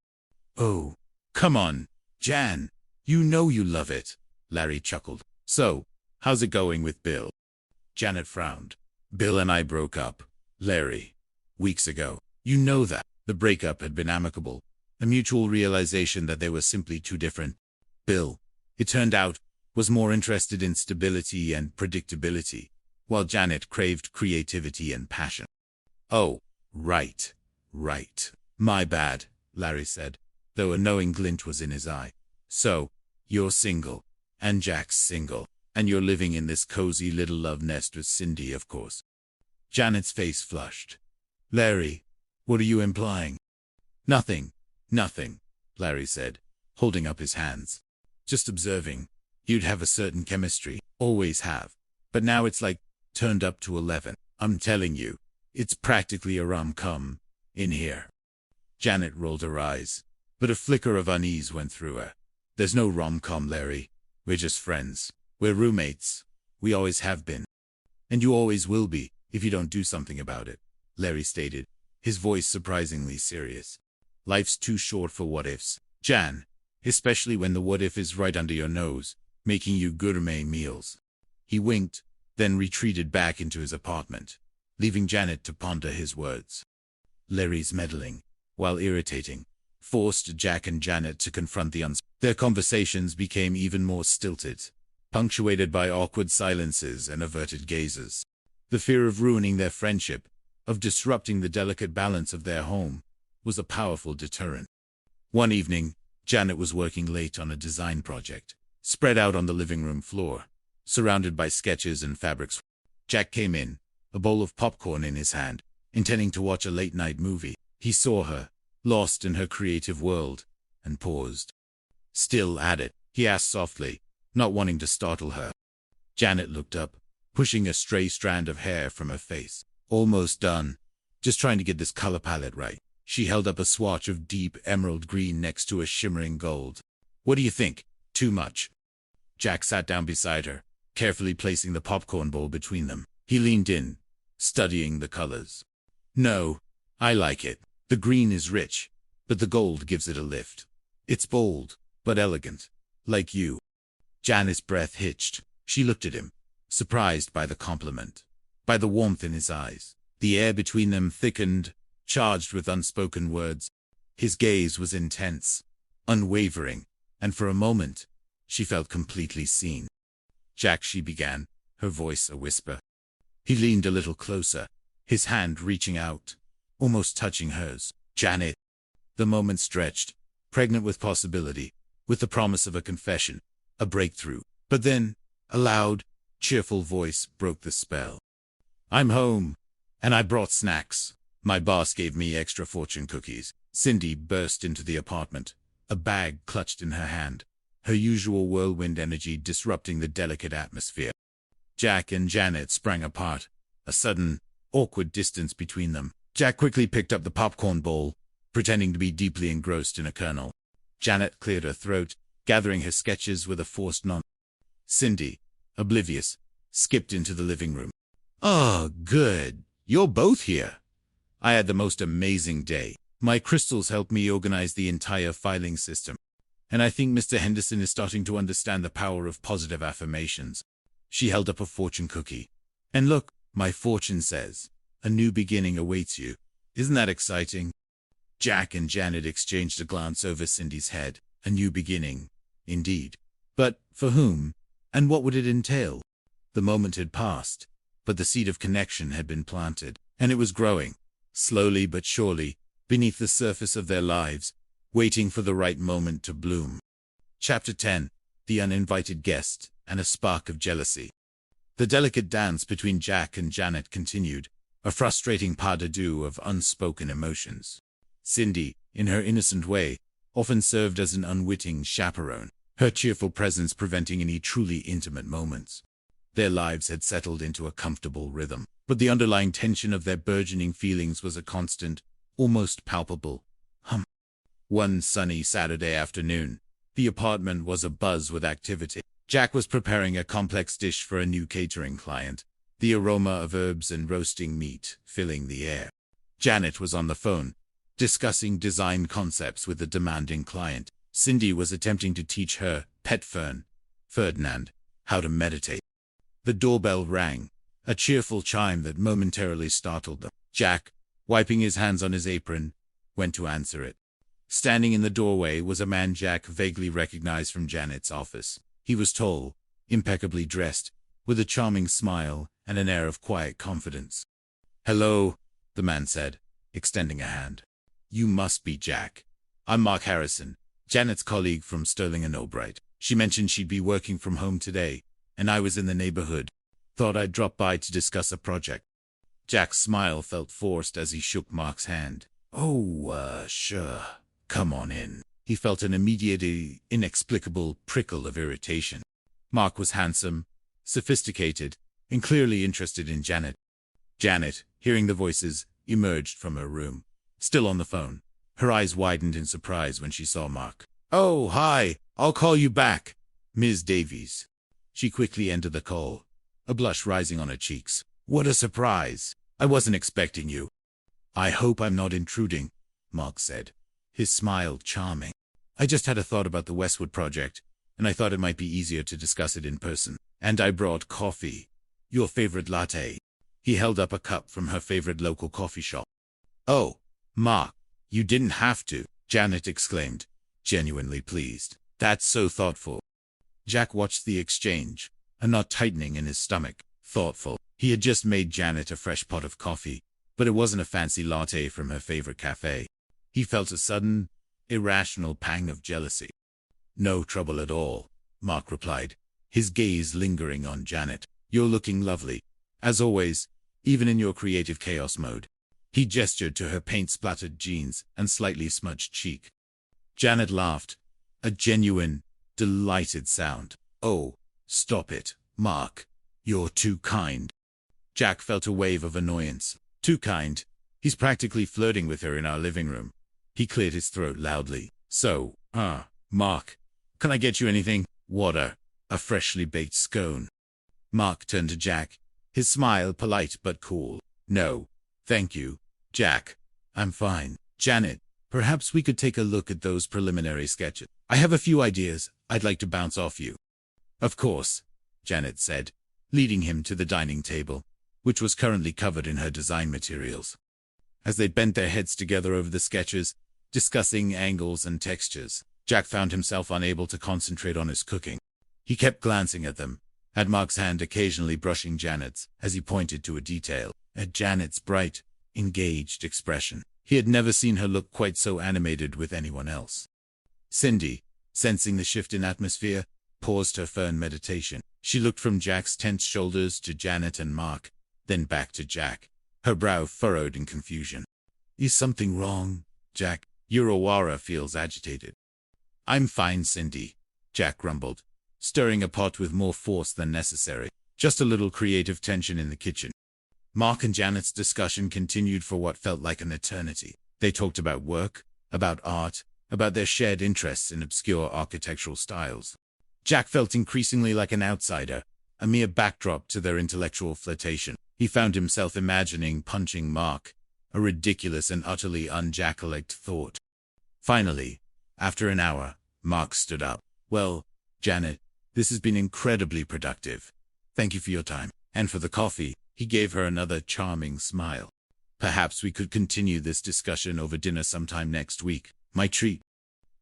"Oh, come on, Jan. You know you love it," Larry chuckled. "So, how's it going with Bill?" Janet frowned. "Bill and I broke up, Larry, weeks ago. You know that." The breakup had been amicable, a mutual realization that they were simply too different. Bill, it turned out, was more interested in stability and predictability, while Janet craved creativity and passion. "Oh, right. My bad," Larry said, though a knowing glint was in his eye. "So, you're single, and Jack's single, and you're living in this cozy little love nest with Cindy, of course." Janet's face flushed. "Larry, what are you implying?" Nothing, Larry said, holding up his hands. "Just observing. You'd have a certain chemistry, always have. But now it's like turned up to 11. I'm telling you, it's practically a rom-com in here." Janet rolled her eyes, but a flicker of unease went through her. "There's no rom-com, Larry. We're just friends. We're roommates. We always have been. And you always will be, if you don't do something about it," Larry stated, his voice surprisingly serious. "Life's too short for what-ifs, Jan, especially when the what-if is right under your nose, making you gourmet meals." He winked, then retreated back into his apartment, leaving Janet to ponder his words. Larry's meddling, while irritating, forced Jack and Janet to confront the unspoken. Their conversations became even more stilted, punctuated by awkward silences and averted gazes. The fear of ruining their friendship, of disrupting the delicate balance of their home, was a powerful deterrent. One evening, Janet was working late on a design project, spread out on the living room floor, surrounded by sketches and fabrics. Jack came in, a bowl of popcorn in his hand, intending to watch a late-night movie. He saw her, lost in her creative world, and paused. "Still at it?" he asked softly, not wanting to startle her. Janet looked up, pushing a stray strand of hair from her face. "Almost done. Just trying to get this color palette right." She held up a swatch of deep emerald green next to a shimmering gold. "What do you think? Too much?" Jack sat down beside her, carefully placing the popcorn bowl between them. He leaned in, studying the colors. "No, I like it. The green is rich, but the gold gives it a lift. It's bold, but elegant, like you." Janet's breath hitched. She looked at him, surprised by the compliment, by the warmth in his eyes. The air between them thickened, charged with unspoken words. His gaze was intense, unwavering, and for a moment, she felt completely seen. "Jack," she began, her voice a whisper. He leaned a little closer, his hand reaching out, almost touching hers. "Janet." The moment stretched, pregnant with possibility, with the promise of a confession, a breakthrough. But then, a loud, cheerful voice broke the spell. "I'm home, and I brought snacks. My boss gave me extra fortune cookies." Cindy burst into the apartment, a bag clutched in her hand, her usual whirlwind energy disrupting the delicate atmosphere. Jack and Janet sprang apart, a sudden, awkward distance between them. Jack quickly picked up the popcorn bowl, pretending to be deeply engrossed in a kernel. Janet cleared her throat, gathering her sketches with a forced nod. Cindy, oblivious, skipped into the living room. "Oh, good. You're both here. I had the most amazing day. My crystals helped me organize the entire filing system. And I think Mr. Henderson is starting to understand the power of positive affirmations." She held up a fortune cookie. "And look, my fortune says, a new beginning awaits you. Isn't that exciting?" Jack and Janet exchanged a glance over Cindy's head. A new beginning, indeed. But for whom? And what would it entail? The moment had passed, but the seed of connection had been planted, and it was growing, slowly but surely, beneath the surface of their lives, waiting for the right moment to bloom. Chapter 10. The Uninvited Guest and a Spark of Jealousy. The delicate dance between Jack and Janet continued, a frustrating pas de deux of unspoken emotions. Cindy, in her innocent way, often served as an unwitting chaperone, her cheerful presence preventing any truly intimate moments. Their lives had settled into a comfortable rhythm, but the underlying tension of their burgeoning feelings was a constant, almost palpable hum. One sunny Saturday afternoon, the apartment was abuzz with activity. Jack was preparing a complex dish for a new catering client, the aroma of herbs and roasting meat filling the air. Janet was on the phone, discussing design concepts with the demanding client. Cindy was attempting to teach her pet Ferdinand, how to meditate. The doorbell rang, a cheerful chime that momentarily startled them. Jack, wiping his hands on his apron, went to answer it. Standing in the doorway was a man Jack vaguely recognized from Janet's office. He was tall, impeccably dressed, with a charming smile and an air of quiet confidence. "Hello," the man said, extending a hand. "You must be Jack. I'm Mark Harrison, Janet's colleague from Sterling & Albright. She mentioned she'd be working from home today, and I was in the neighborhood. Thought I'd drop by to discuss a project." Jack's smile felt forced as he shook Mark's hand. "Oh, sure. Come on in." He felt an immediate, inexplicable prickle of irritation. Mark was handsome, sophisticated, and clearly interested in Janet. Janet, hearing the voices, emerged from her room. Still on the phone, her eyes widened in surprise when she saw Mark. "Oh, hi, I'll call you back, Ms. Davies." She quickly ended the call, a blush rising on her cheeks. "What a surprise. I wasn't expecting you." "I hope I'm not intruding," Mark said, his smile charming. "I just had a thought about the Westwood project, and I thought it might be easier to discuss it in person. And I brought coffee. Your favorite latte." He held up a cup from her favorite local coffee shop. "Oh, Mark, you didn't have to," Janet exclaimed, genuinely pleased. "That's so thoughtful." Jack watched the exchange, a knot tightening in his stomach. Thoughtful. He had just made Janet a fresh pot of coffee, but it wasn't a fancy latte from her favorite cafe. He felt a sudden, irrational pang of jealousy. "No trouble at all," Mark replied, his gaze lingering on Janet. "You're looking lovely, as always, even in your creative chaos mode." He gestured to her paint-splattered jeans and slightly smudged cheek. Janet laughed, a genuine, delighted sound. "Oh, stop it, Mark. You're too kind." Jack felt a wave of annoyance. Too kind? He's practically flirting with her in our living room. He cleared his throat loudly. "So, Mark, can I get you anything? Water? A freshly baked scone?" Mark turned to Jack, his smile polite but cool. "No, thank you, Jack. I'm fine." "Janet, perhaps we could take a look at those preliminary sketches. I have a few ideas I'd like to bounce off you." "Of course," Janet said, leading him to the dining table, which was currently covered in her design materials. As they bent their heads together over the sketches, discussing angles and textures, Jack found himself unable to concentrate on his cooking. He kept glancing at them, at Mark's hand occasionally brushing Janet's as he pointed to a detail, at Janet's bright, engaged expression. He had never seen her look quite so animated with anyone else. Cindy, sensing the shift in atmosphere, paused her fern meditation. She looked from Jack's tense shoulders to Janet and Mark, then back to Jack, her brow furrowed in confusion. "Is something wrong, Jack?" Urawara feels agitated. "I'm fine, Cindy," Jack grumbled, stirring a pot with more force than necessary. Just a little creative tension in the kitchen. Mark and Janet's discussion continued for what felt like an eternity. They talked about work, about art, about their shared interests in obscure architectural styles. Jack felt increasingly like an outsider, a mere backdrop to their intellectual flirtation. He found himself imagining punching Mark, a ridiculous and utterly un-Jack-like thought. Finally, after an hour, Mark stood up. "Well, Janet, this has been incredibly productive. Thank you for your time. And for the coffee." He gave her another charming smile. "Perhaps we could continue this discussion over dinner sometime next week. My treat."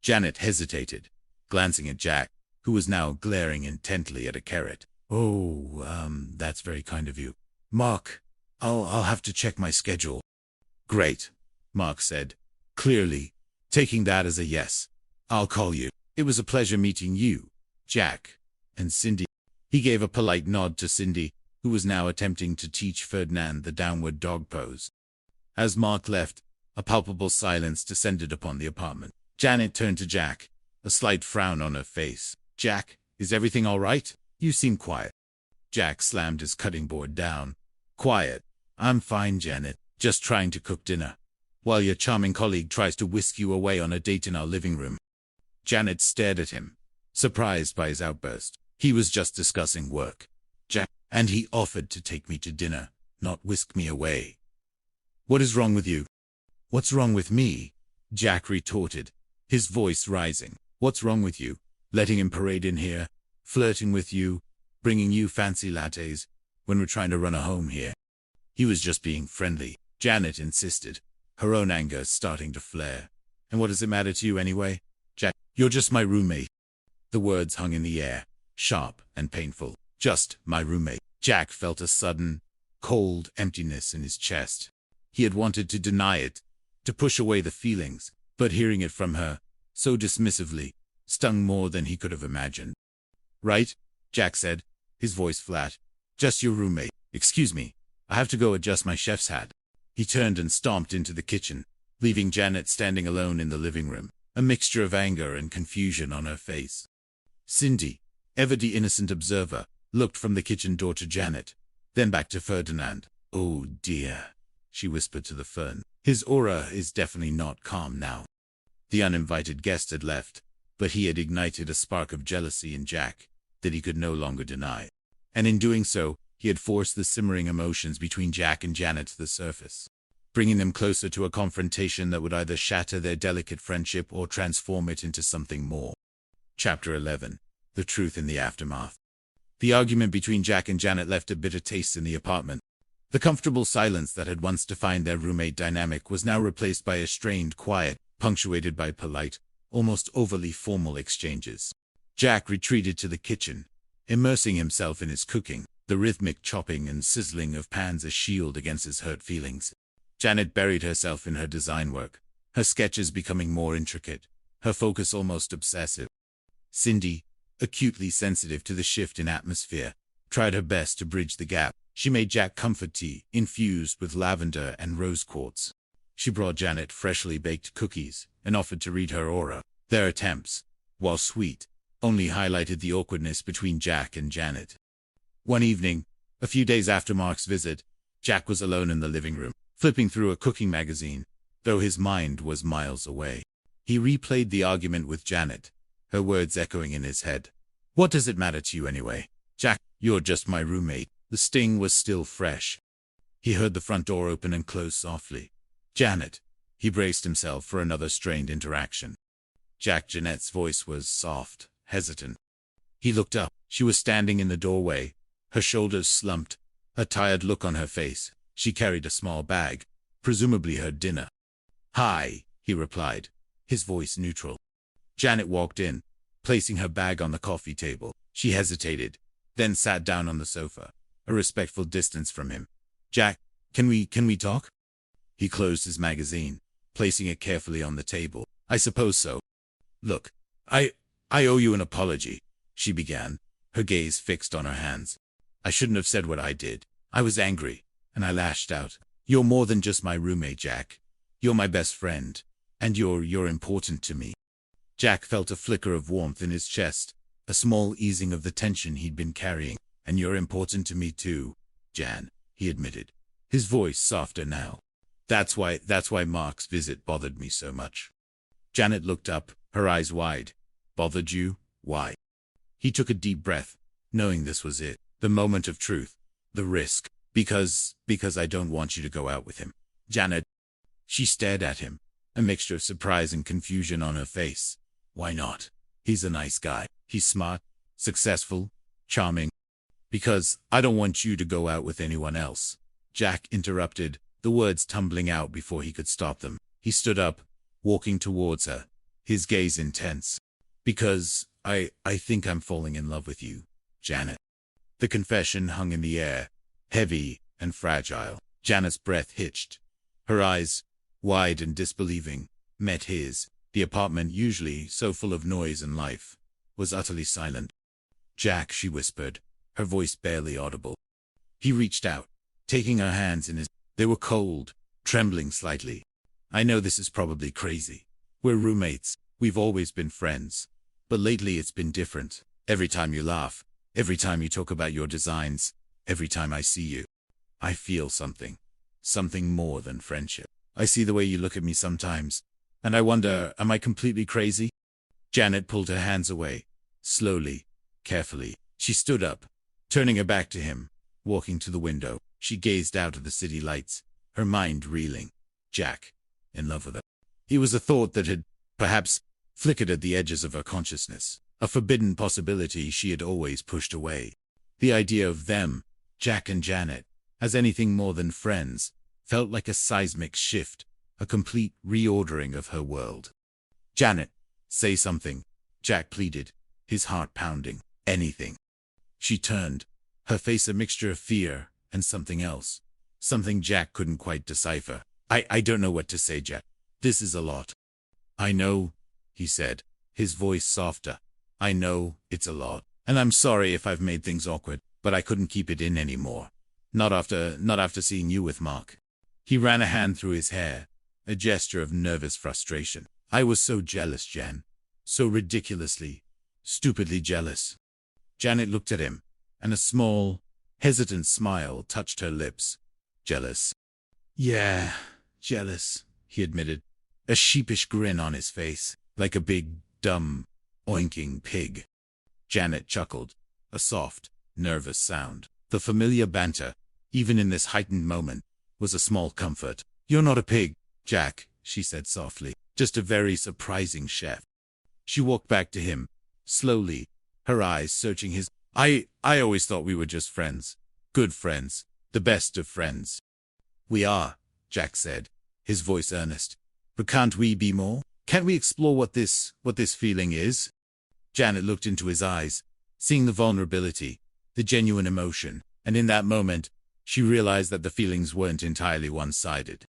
Janet hesitated, glancing at Jack, who was now glaring intently at a carrot. "Oh, that's very kind of you. Mark, I'll have to check my schedule." "Great," Mark said, clearly taking that as a yes. "I'll call you. It was a pleasure meeting you, Jack, and Cindy." He gave a polite nod to Cindy, who was now attempting to teach Ferdinand the downward dog pose. As Mark left, a palpable silence descended upon the apartment. Janet turned to Jack, a slight frown on her face. "Jack, is everything all right? You seem quiet." Jack slammed his cutting board down. "Quiet? I'm fine, Janet. Just trying to cook dinner, while your charming colleague tries to whisk you away on a date in our living room." Janet stared at him, surprised by his outburst. "He was just discussing work, Jack, and he offered to take me to dinner, not whisk me away." "What is wrong with you?" "What's wrong with me?" Jack retorted, his voice rising. "What's wrong with you? Letting him parade in here, flirting with you, bringing you fancy lattes, when we're trying to run a home here." "He was just being friendly," Janet insisted, her own anger starting to flare. "And what does it matter to you anyway? Jack, you're just my roommate." The words hung in the air, sharp and painful. Just my roommate. Jack felt a sudden, cold emptiness in his chest. He had wanted to deny it, to push away the feelings, but hearing it from her, so dismissively, stung more than he could have imagined. "Right," Jack said, his voice flat. "Just your roommate. Excuse me, I have to go adjust my chef's hat." He turned and stomped into the kitchen, leaving Janet standing alone in the living room, a mixture of anger and confusion on her face. Cindy, ever the innocent observer, looked from the kitchen door to Janet, then back to Ferdinand. "Oh dear," she whispered to the fern. "His aura is definitely not calm now." The uninvited guest had left, but he had ignited a spark of jealousy in Jack that he could no longer deny. And in doing so, he had forced the simmering emotions between Jack and Janet to the surface, bringing them closer to a confrontation that would either shatter their delicate friendship or transform it into something more. Chapter 11. The Truth in the Aftermath. The argument between Jack and Janet left a bitter taste in the apartment. The comfortable silence that had once defined their roommate dynamic was now replaced by a strained quiet, punctuated by polite, almost overly formal exchanges. Jack retreated to the kitchen, immersing himself in his cooking, the rhythmic chopping and sizzling of pans a shield against his hurt feelings. Janet buried herself in her design work, her sketches becoming more intricate, her focus almost obsessive. Cindy, acutely sensitive to the shift in atmosphere, tried her best to bridge the gap. She made Jack comfort tea, infused with lavender and rose quartz. She brought Janet freshly baked cookies and offered to read her aura. Their attempts, while sweet, only highlighted the awkwardness between Jack and Janet. One evening, a few days after Mark's visit, Jack was alone in the living room, flipping through a cooking magazine, though his mind was miles away. He replayed the argument with Janet, her words echoing in his head. "What does it matter to you anyway? Jack, you're just my roommate." The sting was still fresh. He heard the front door open and close softly. "Janet." He braced himself for another strained interaction. Janet's voice was soft, hesitant. He looked up. She was standing in the doorway, her shoulders slumped, a tired look on her face. She carried a small bag, presumably her dinner. "Hi," he replied, his voice neutral. Janet walked in, placing her bag on the coffee table. She hesitated, then sat down on the sofa, a respectful distance from him. "Jack, can we talk?" He closed his magazine, placing it carefully on the table. "I suppose so. Look, I owe you an apology," she began, her gaze fixed on her hands. "I shouldn't have said what I did. I was angry, and I lashed out. You're more than just my roommate, Jack. You're my best friend, and you're important to me." Jack felt a flicker of warmth in his chest, a small easing of the tension he'd been carrying. "And you're important to me too, Jan," he admitted, his voice softer now. That's why Mark's visit bothered me so much." Janet looked up, her eyes wide. "Bothered you? Why?" He took a deep breath, knowing this was it, the moment of truth, the risk. Because I don't want you to go out with him." "Janet." She stared at him, a mixture of surprise and confusion on her face. "Why not? He's a nice guy. He's smart, successful, charming." "Because I don't want you to go out with anyone else," Jack interrupted, the words tumbling out before he could stop them. He stood up, walking towards her, his gaze intense. "Because I think I'm falling in love with you, Janet." The confession hung in the air, heavy and fragile. Janet's breath hitched. Her eyes, wide and disbelieving, met his. The apartment, usually so full of noise and life, was utterly silent. "Jack," she whispered, her voice barely audible. He reached out, taking her hands in his. They were cold, trembling slightly. I know this is probably crazy. We're roommates. We've always been friends. But lately it's been different. Every time you laugh, every time you talk about your designs, every time I see you, I feel something. Something more than friendship. I see the way you look at me sometimes, and I wonder, am I completely crazy? Janet pulled her hands away. Slowly, carefully, she stood up, turning her back to him, walking to the window. She gazed out at the city lights, her mind reeling. Jack, in love with her. It was a thought that had, perhaps, flickered at the edges of her consciousness, a forbidden possibility she had always pushed away. The idea of them, Jack and Janet, as anything more than friends, felt like a seismic shift, a complete reordering of her world. Janet, say something, Jack pleaded, his heart pounding. Anything. She turned, her face a mixture of fear and something else. Something Jack couldn't quite decipher. I don't know what to say, Jack. This is a lot. I know, he said, his voice softer. I know it's a lot. And I'm sorry if I've made things awkward, but I couldn't keep it in anymore. Not after seeing you with Mark. He ran a hand through his hair, a gesture of nervous frustration. I was so jealous, Jan. So ridiculously, stupidly jealous. Janet looked at him, and a small, hesitant smile touched her lips. Jealous. Yeah, jealous, he admitted, a sheepish grin on his face, like a big, dumb, oinking pig. Janet chuckled, a soft, nervous sound. The familiar banter, even in this heightened moment, was a small comfort. You're not a pig, Jack, she said softly, just a very surprising chef. She walked back to him, slowly, her eyes searching his. I always thought we were just friends. Good friends. The best of friends. We are, Jack said, his voice earnest. But can't we be more? Can't we explore what this feeling is? Janet looked into his eyes, seeing the vulnerability, the genuine emotion, and in that moment, she realized that the feelings weren't entirely one-sided.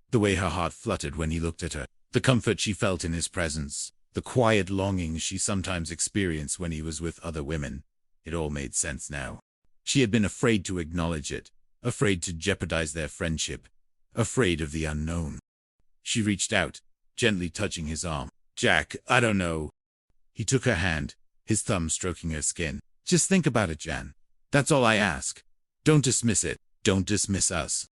The way her heart fluttered when he looked at her, the comfort she felt in his presence, the quiet longing she sometimes experienced when he was with other women. It all made sense now. She had been afraid to acknowledge it, afraid to jeopardize their friendship, afraid of the unknown. She reached out, gently touching his arm. Jack, I don't know. He took her hand, his thumb stroking her skin. Just think about it, Jan. That's all I ask. Don't dismiss it. Don't dismiss us.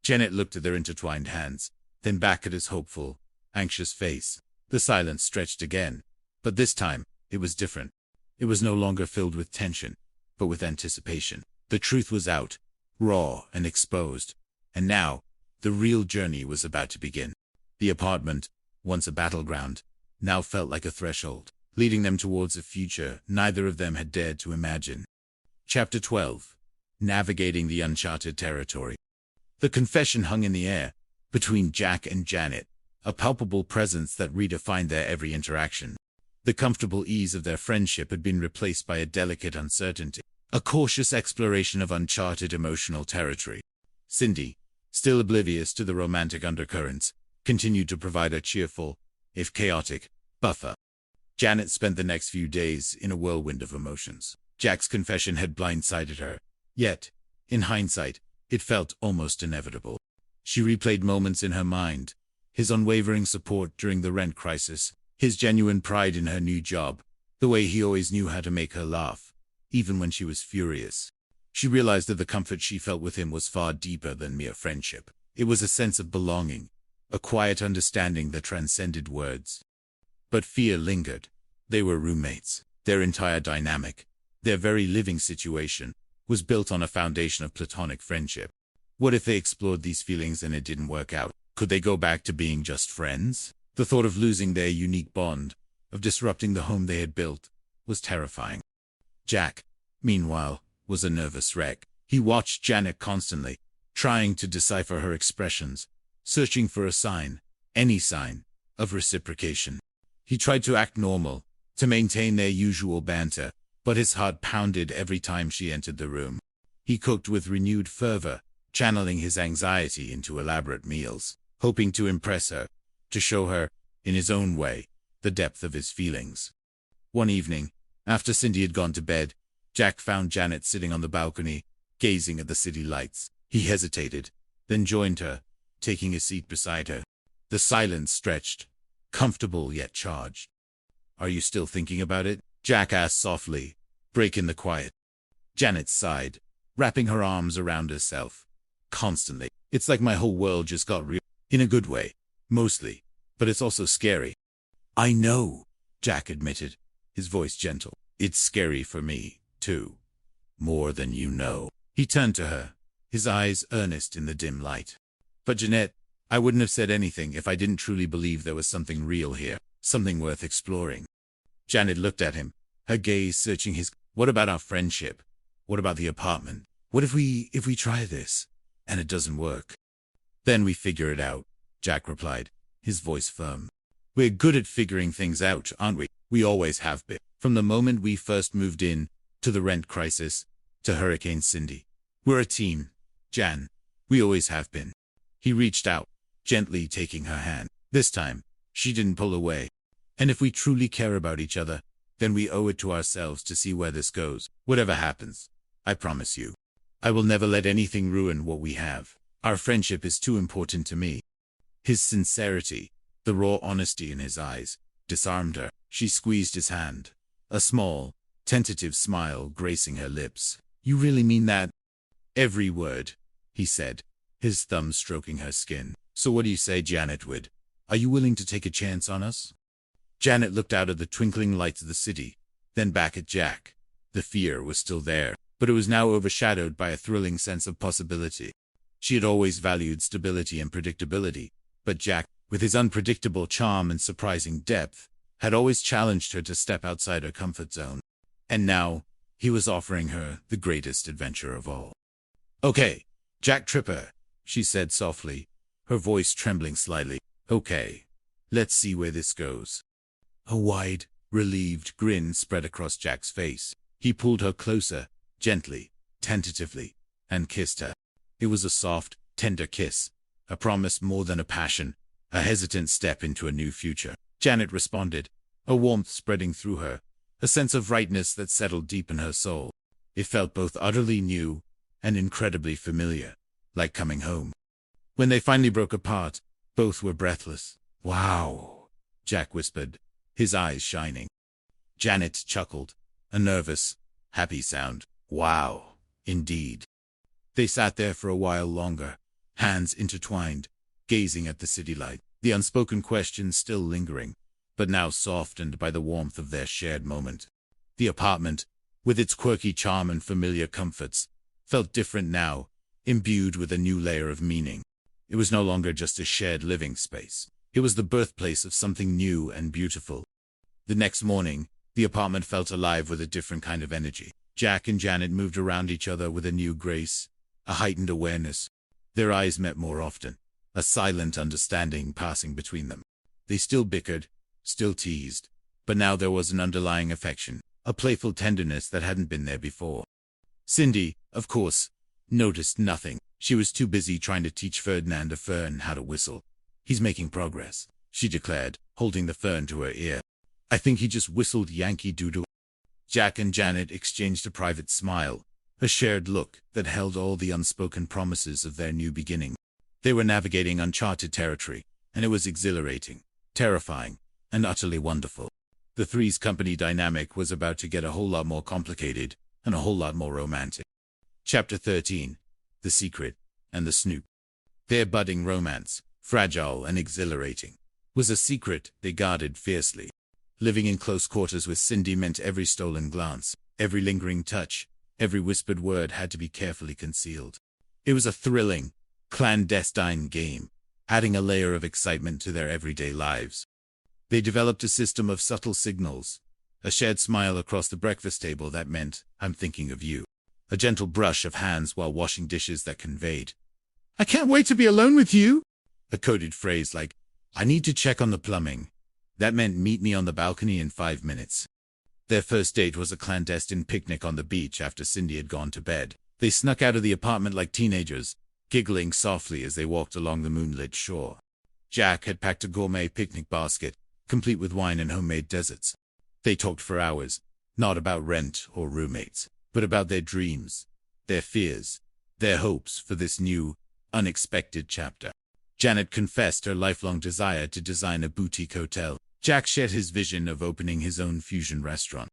Janet looked at their intertwined hands, then back at his hopeful, anxious face. The silence stretched again, but this time, it was different. It was no longer filled with tension, but with anticipation. The truth was out, raw and exposed, and now, the real journey was about to begin. The apartment, once a battleground, now felt like a threshold, leading them towards a future neither of them had dared to imagine. Chapter 12. Navigating the Uncharted Territory. The confession hung in the air, between Jack and Janet, a palpable presence that redefined their every interaction. The comfortable ease of their friendship had been replaced by a delicate uncertainty, a cautious exploration of uncharted emotional territory. Cindy, still oblivious to the romantic undercurrents, continued to provide a cheerful, if chaotic, buffer. Janet spent the next few days in a whirlwind of emotions. Jack's confession had blindsided her, yet, in hindsight, it felt almost inevitable. She replayed moments in her mind, his unwavering support during the rent crisis, his genuine pride in her new job, the way he always knew how to make her laugh, even when she was furious. She realized that the comfort she felt with him was far deeper than mere friendship. It was a sense of belonging, a quiet understanding that transcended words. But fear lingered. They were roommates. Their entire dynamic, their very living situation, was built on a foundation of platonic friendship. What if they explored these feelings and it didn't work out? Could they go back to being just friends? The thought of losing their unique bond, of disrupting the home they had built, was terrifying. Jack, meanwhile, was a nervous wreck. He watched Janet constantly, trying to decipher her expressions, searching for a sign, any sign, of reciprocation. He tried to act normal, to maintain their usual banter, but his heart pounded every time she entered the room. He cooked with renewed fervor, channeling his anxiety into elaborate meals, hoping to impress her, to show her, in his own way, the depth of his feelings. One evening, after Cindy had gone to bed, Jack found Janet sitting on the balcony, gazing at the city lights. He hesitated, then joined her, taking a seat beside her. The silence stretched, comfortable yet charged. "Are you still thinking about it?" Jack asked softly, breaking the quiet. Janet sighed, wrapping her arms around herself. "Constantly. It's like my whole world just got real. In a good way, mostly, but it's also scary." "I know," Jack admitted, his voice gentle. "It's scary for me, too. More than you know." He turned to her, his eyes earnest in the dim light. "But Jeanette, I wouldn't have said anything if I didn't truly believe there was something real here, something worth exploring." Janet looked at him, her gaze searching his. "What about our friendship? What about the apartment? What if we try this, and it doesn't work?" "Then we figure it out," Jack replied, his voice firm. "We're good at figuring things out, aren't we? We always have been. From the moment we first moved in, to the rent crisis, to Hurricane Cindy. We're a team, Jan. We always have been." He reached out, gently taking her hand. This time, she didn't pull away. "And if we truly care about each other, then we owe it to ourselves to see where this goes. Whatever happens, I promise you, I will never let anything ruin what we have. Our friendship is too important to me." His sincerity, the raw honesty in his eyes, disarmed her. She squeezed his hand, a small, tentative smile gracing her lips. "You really mean that?" "Every word," he said, his thumb stroking her skin. "So what do you say, Janet Wood? Are you willing to take a chance on us?" Janet looked out at the twinkling lights of the city, then back at Jack. The fear was still there, but it was now overshadowed by a thrilling sense of possibility. She had always valued stability and predictability, but Jack, with his unpredictable charm and surprising depth, had always challenged her to step outside her comfort zone. And now, he was offering her the greatest adventure of all. "Okay, Jack Tripper," she said softly, her voice trembling slightly. "Okay, let's see where this goes." A wide, relieved grin spread across Jack's face. He pulled her closer, gently, tentatively, and kissed her. It was a soft, tender kiss, a promise more than a passion, a hesitant step into a new future. Janet responded, a warmth spreading through her, a sense of rightness that settled deep in her soul. It felt both utterly new and incredibly familiar, like coming home. When they finally broke apart, both were breathless. "Wow," Jack whispered, his eyes shining. Janet chuckled, a nervous, happy sound. "Wow, indeed." They sat there for a while longer, hands intertwined, gazing at the city light, the unspoken questions still lingering, but now softened by the warmth of their shared moment. The apartment, with its quirky charm and familiar comforts, felt different now, imbued with a new layer of meaning. It was no longer just a shared living space. It was the birthplace of something new and beautiful. The next morning, the apartment felt alive with a different kind of energy. Jack and Janet moved around each other with a new grace, a heightened awareness. Their eyes met more often, a silent understanding passing between them. They still bickered, still teased, but now there was an underlying affection, a playful tenderness that hadn't been there before. Cindy, of course, noticed nothing. She was too busy trying to teach Ferdinand a fern how to whistle. "He's making progress," she declared, holding the fern to her ear. "I think he just whistled Yankee Doodle." Jack and Janet exchanged a private smile, a shared look that held all the unspoken promises of their new beginning. They were navigating uncharted territory, and it was exhilarating, terrifying, and utterly wonderful. The three's company dynamic was about to get a whole lot more complicated and a whole lot more romantic. Chapter 13. The Secret and the Snoop. Their budding romance, fragile and exhilarating, was a secret they guarded fiercely. Living in close quarters with Cindy meant every stolen glance, every lingering touch, every whispered word had to be carefully concealed. It was a thrilling, clandestine game, adding a layer of excitement to their everyday lives. They developed a system of subtle signals, a shared smile across the breakfast table that meant, "I'm thinking of you." A gentle brush of hands while washing dishes that conveyed, "I can't wait to be alone with you." A coded phrase like, "I need to check on the plumbing." That meant, "Meet me on the balcony in 5 minutes." Their first date was a clandestine picnic on the beach after Cindy had gone to bed. They snuck out of the apartment like teenagers, giggling softly as they walked along the moonlit shore. Jack had packed a gourmet picnic basket, complete with wine and homemade desserts. They talked for hours, not about rent or roommates, but about their dreams, their fears, their hopes for this new, unexpected chapter. Janet confessed her lifelong desire to design a boutique hotel. Jack shared his vision of opening his own fusion restaurant.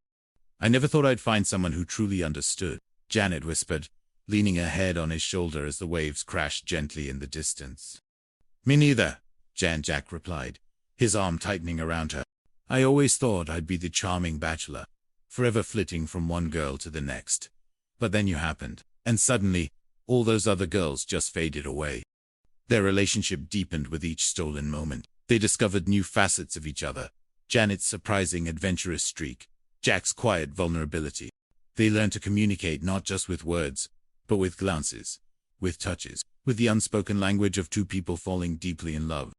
"I never thought I'd find someone who truly understood," Janet whispered, leaning her head on his shoulder as the waves crashed gently in the distance. "Me neither," Jack replied, his arm tightening around her. "I always thought I'd be the charming bachelor, forever flitting from one girl to the next. But then you happened, and suddenly, all those other girls just faded away." Their relationship deepened with each stolen moment. They discovered new facets of each other. Janet's surprising adventurous streak, Jack's quiet vulnerability. They learned to communicate not just with words, but with glances, with touches, with the unspoken language of two people falling deeply in love.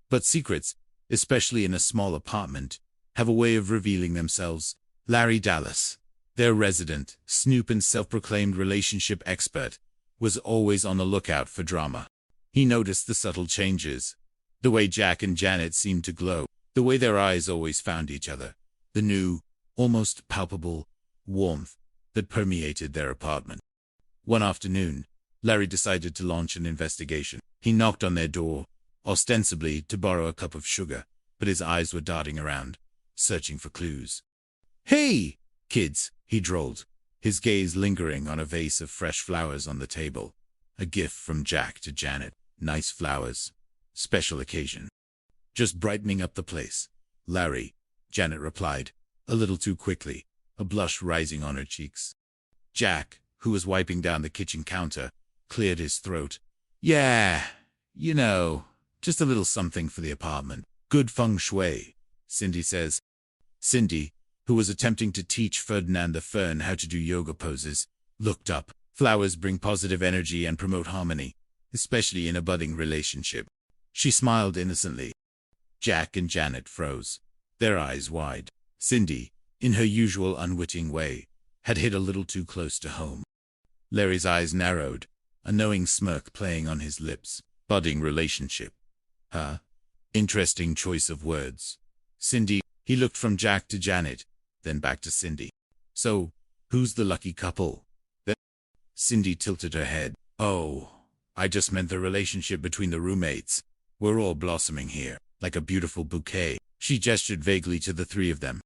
But secrets, especially in a small apartment, have a way of revealing themselves. Larry Dallas, their resident, snoop and self-proclaimed relationship expert, was always on the lookout for drama. He noticed the subtle changes, the way Jack and Janet seemed to glow, the way their eyes always found each other, the new, almost palpable, warmth that permeated their apartment. One afternoon, Larry decided to launch an investigation. He knocked on their door, ostensibly to borrow a cup of sugar, but his eyes were darting around, searching for clues. "Hey, kids," he drawled, his gaze lingering on a vase of fresh flowers on the table. A gift from Jack to Janet. "Nice flowers. Special occasion." "Just brightening up the place, Larry," Janet replied, a little too quickly, a blush rising on her cheeks. Jack, who was wiping down the kitchen counter, cleared his throat. "Yeah, you know, just a little something for the apartment. Good feng shui, Cindy says." Cindy, who was attempting to teach Ferdinand the Fern how to do yoga poses, looked up. "Flowers bring positive energy and promote harmony, especially in a budding relationship." She smiled innocently. Jack and Janet froze, their eyes wide. Cindy, in her usual unwitting way, had hit a little too close to home. Larry's eyes narrowed, a knowing smirk playing on his lips. Budding relationship. Huh? Interesting choice of words. Cindy, he looked from Jack to Janet, then back to Cindy. "So, who's the lucky couple?" Cindy tilted her head. "Oh, I just meant the relationship between the roommates. We're all blossoming here, like a beautiful bouquet." She gestured vaguely to the three of them.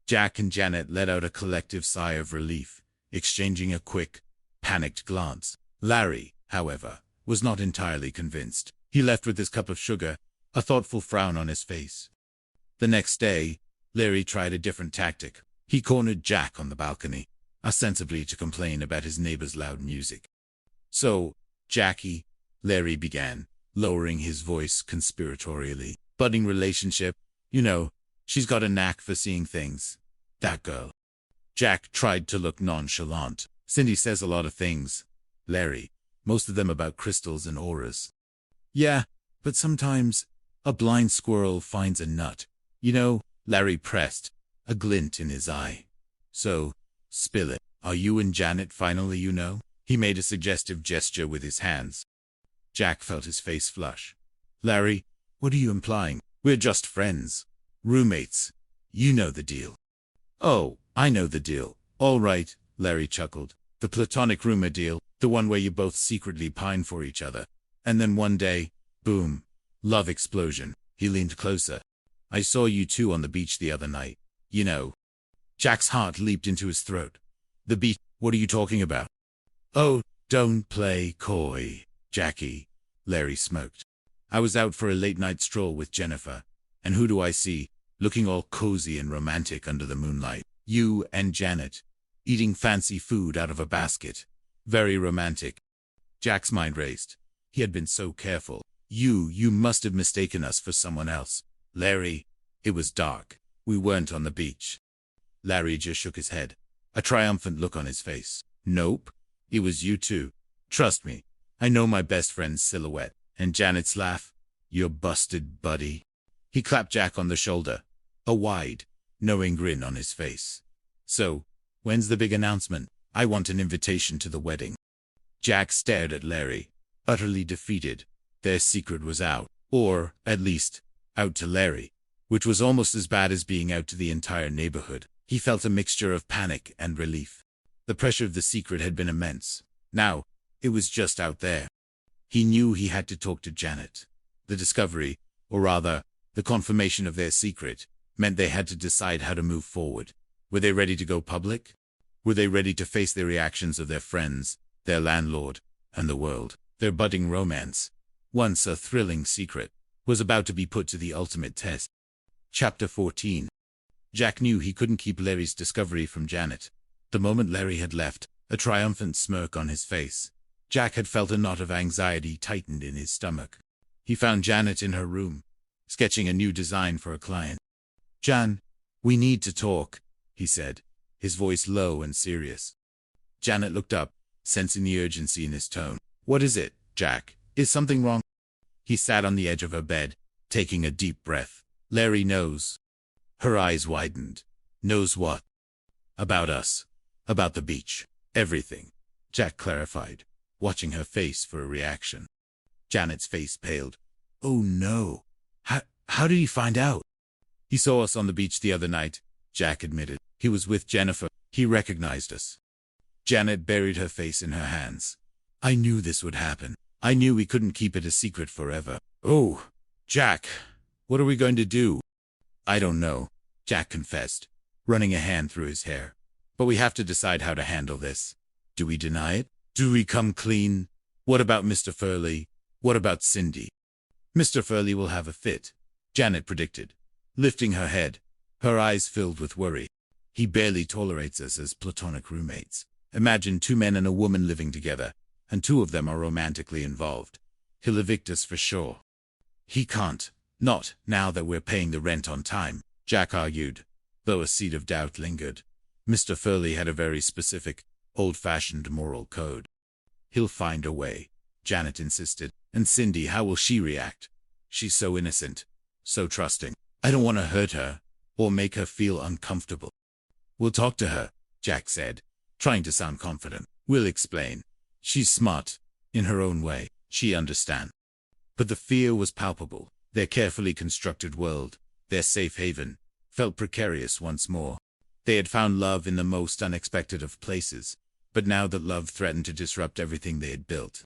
Jack and Janet let out a collective sigh of relief, exchanging a quick, panicked glance. Larry, however, was not entirely convinced. He left with his cup of sugar, a thoughtful frown on his face. The next day, Larry tried a different tactic. He cornered Jack on the balcony, ostensibly to complain about his neighbor's loud music. "So, Jackie," Larry began, lowering his voice conspiratorially. "Budding relationship, you know, she's got a knack for seeing things. That girl." Jack tried to look nonchalant. "Cindy says a lot of things, Larry, most of them about crystals and auras." "Yeah, but sometimes a blind squirrel finds a nut. You know," Larry pressed, a glint in his eye. "So, spill it. Are you and Janet finally, you know?" He made a suggestive gesture with his hands. Jack felt his face flush. "Larry, what are you implying?" "We're just friends. Roommates. You know the deal." "Oh, I know the deal. All right," Larry chuckled. "The platonic rumor deal, the one where you both secretly pine for each other. And then one day, boom, love explosion." He leaned closer. "I saw you two on the beach the other night. You know." Jack's heart leaped into his throat. "The beach? What are you talking about?" "Oh, don't play coy, Jackie," Larry smoked. "I was out for a late-night stroll with Jennifer, and who do I see, looking all cozy and romantic under the moonlight? You and Janet, eating fancy food out of a basket. Very romantic." Jack's mind raced. He had been so careful. You must have mistaken us for someone else." "Larry, it was dark. We weren't on the beach." Larry just shook his head, a triumphant look on his face. "Nope, it was you two. Trust me, I know my best friend's silhouette." And Janet's laugh. "You're busted, buddy." He clapped Jack on the shoulder, a wide, knowing grin on his face. "So, when's the big announcement? I want an invitation to the wedding." Jack stared at Larry, utterly defeated. Their secret was out, or, at least, out to Larry, which was almost as bad as being out to the entire neighborhood. He felt a mixture of panic and relief. The pressure of the secret had been immense. Now, it was just out there. He knew he had to talk to Janet. The discovery, or rather, the confirmation of their secret, meant they had to decide how to move forward. Were they ready to go public? Were they ready to face the reactions of their friends, their landlord, and the world? Their budding romance, once a thrilling secret, was about to be put to the ultimate test. Chapter 14. Jack knew he couldn't keep Larry's discovery from Janet. The moment Larry had left, a triumphant smirk on his face, Jack had felt a knot of anxiety tightened in his stomach. He found Janet in her room, sketching a new design for a client. "Jan, we need to talk," he said, his voice low and serious. Janet looked up, sensing the urgency in his tone. "What is it, Jack? Is something wrong?" He sat on the edge of her bed, taking a deep breath. "Larry knows." Her eyes widened. "Knows what?" "About us. About the beach. Everything," Jack clarified, watching her face for a reaction. Janet's face paled. "Oh no. How did he find out?" "He saw us on the beach the other night," Jack admitted. "He was with Jennifer. He recognized us." Janet buried her face in her hands. "I knew this would happen. I knew we couldn't keep it a secret forever." "Oh, Jack, what are we going to do?" "I don't know," Jack confessed, running a hand through his hair. "But we have to decide how to handle this. Do we deny it? Do we come clean? What about Mr. Furley? What about Cindy?" "Mr. Furley will have a fit," Janet predicted, lifting her head, her eyes filled with worry. "He barely tolerates us as platonic roommates. Imagine 2 men and a woman living together, and 2 of them are romantically involved. He'll evict us for sure." "He can't. Not now that we're paying the rent on time," Jack argued, though a seed of doubt lingered. Mr. Furley had a very specific, old-fashioned moral code. "He'll find a way," Janet insisted. "And Cindy, how will she react? She's so innocent, so trusting. I don't want to hurt her, or make her feel uncomfortable." "We'll talk to her," Jack said, trying to sound confident. "We'll explain. She's smart, in her own way. She understands." But the fear was palpable. Their carefully constructed world, their safe haven, felt precarious once more. They had found love in the most unexpected of places, but now that love threatened to disrupt everything they had built,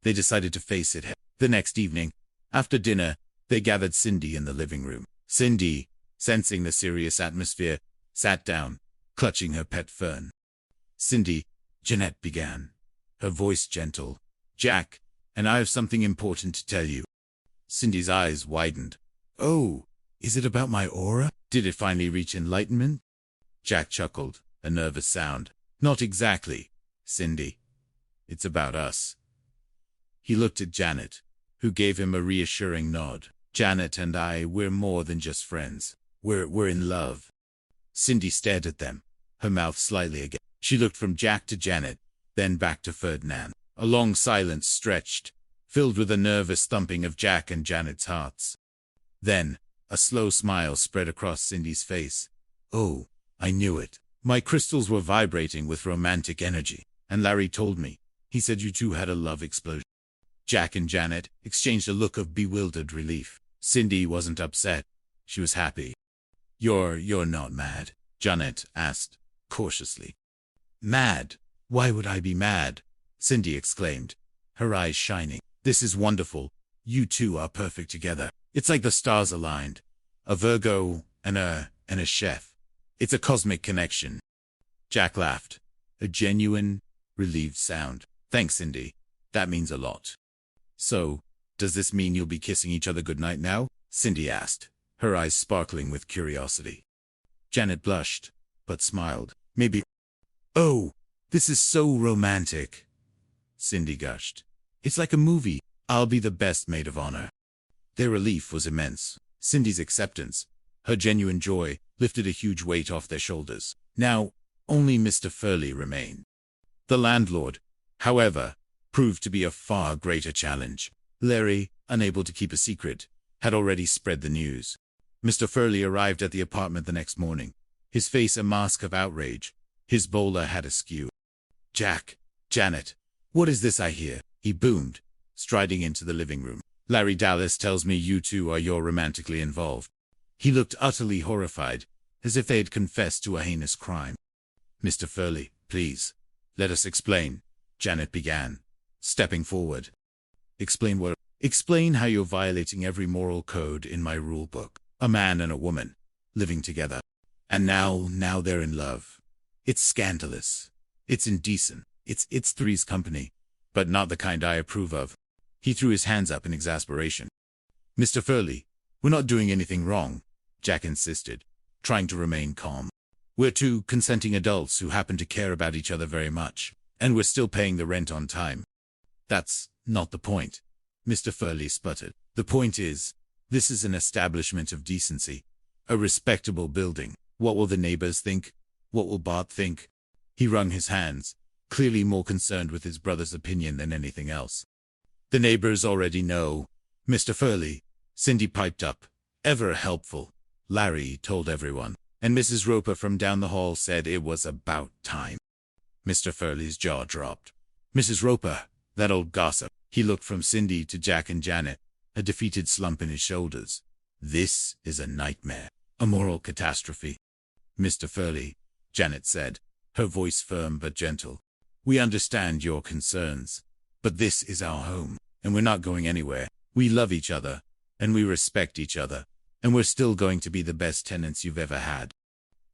they decided to face it head. The next evening, after dinner, they gathered Cindy in the living room. Cindy, sensing the serious atmosphere, sat down, clutching her pet fern. "Cindy," Jeanette began, her voice gentle. "Jack and I have something important to tell you." Cindy's eyes widened. "Oh, is it about my aura? Did it finally reach enlightenment?" Jack chuckled, a nervous sound. "Not exactly, Cindy. It's about us." He looked at Janet, who gave him a reassuring nod. "Janet and I, we're more than just friends. We're in love." Cindy stared at them, her mouth slightly agape. She looked from Jack to Janet, then back to Ferdinand. A long silence stretched, filled with a nervous thumping of Jack and Janet's hearts. Then, a slow smile spread across Cindy's face. "Oh, I knew it. My crystals were vibrating with romantic energy, and Larry told me. He said you two had a love explosion." Jack and Janet exchanged a look of bewildered relief. Cindy wasn't upset. She was happy. You're not mad?" Janet asked, cautiously. "Mad? Why would I be mad?" Cindy exclaimed, her eyes shining. "This is wonderful. You two are perfect together. It's like the stars aligned. A Virgo and a chef. It's a cosmic connection." Jack laughed, a genuine, relieved sound. "Thanks, Cindy. That means a lot." "So, does this mean you'll be kissing each other goodnight now?" Cindy asked, her eyes sparkling with curiosity. Janet blushed, but smiled. "Maybe." "Oh, this is so romantic," Cindy gushed. "It's like a movie. I'll be the best maid of honor." Their relief was immense. Cindy's acceptance, her genuine joy, lifted a huge weight off their shoulders. Now, only Mr. Furley remained. The landlord, however, proved to be a far greater challenge. Larry, unable to keep a secret, had already spread the news. Mr. Furley arrived at the apartment the next morning, his face a mask of outrage, his bowler hat askew. "Jack, Janet, what is this I hear?" he boomed, striding into the living room. "Larry Dallas tells me you two are romantically involved." He looked utterly horrified, as if they had confessed to a heinous crime. "Mr. Furley, please, let us explain," Janet began, stepping forward. Explain what? Explain how you're violating every moral code in my rule book. A man and a woman, living together. And now they're in love. It's scandalous. It's indecent. It's Three's Company, but not the kind I approve of. He threw his hands up in exasperation. Mr. Furley, we're not doing anything wrong, Jack insisted, trying to remain calm. We're two consenting adults who happen to care about each other very much, and we're still paying the rent on time. That's not the point, Mr. Furley sputtered. The point is, this is an establishment of decency, a respectable building. What will the neighbors think? What will Bart think? He wrung his hands, clearly more concerned with his brother's opinion than anything else. The neighbors already know, Mr. Furley, Cindy piped up. Ever helpful, Larry told everyone, and Mrs. Roper from down the hall said it was about time. Mr. Furley's jaw dropped. Mrs. Roper, that old gossip. He looked from Cindy to Jack and Janet, a defeated slump in his shoulders. This is a nightmare, a moral catastrophe. Mr. Furley, Janet said, her voice firm but gentle. We understand your concerns, but this is our home, and we're not going anywhere. We love each other, and we respect each other, and we're still going to be the best tenants you've ever had.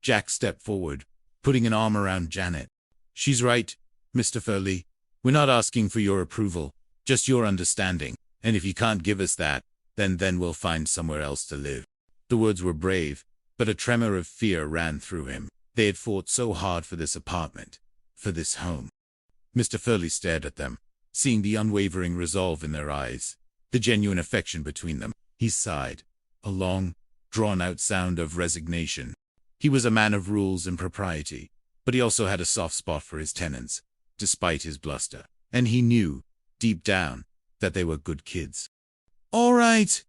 Jack stepped forward, putting an arm around Janet. She's right, Mr. Furley. We're not asking for your approval, just your understanding, and if you can't give us that, then we'll find somewhere else to live. The words were brave, but a tremor of fear ran through him. They had fought so hard for this apartment, for this home. Mr. Furley stared at them, seeing the unwavering resolve in their eyes, the genuine affection between them. He sighed, a long, drawn-out sound of resignation. He was a man of rules and propriety, but he also had a soft spot for his tenants, despite his bluster, and he knew, deep down, that they were good kids. All right,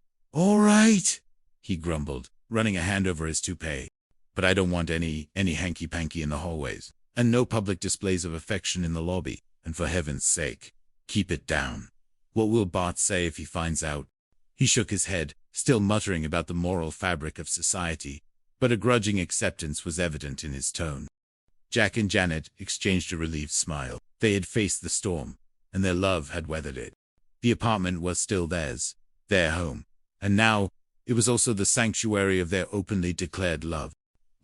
he grumbled, running a hand over his toupee. But I don't want any hanky-panky in the hallways, and no public displays of affection in the lobby, and for heaven's sake, keep it down. What will Bart say if he finds out? He shook his head, still muttering about the moral fabric of society, but a grudging acceptance was evident in his tone. Jack and Janet exchanged a relieved smile. They had faced the storm, and their love had weathered it. The apartment was still theirs, their home, and now it was also the sanctuary of their openly declared love.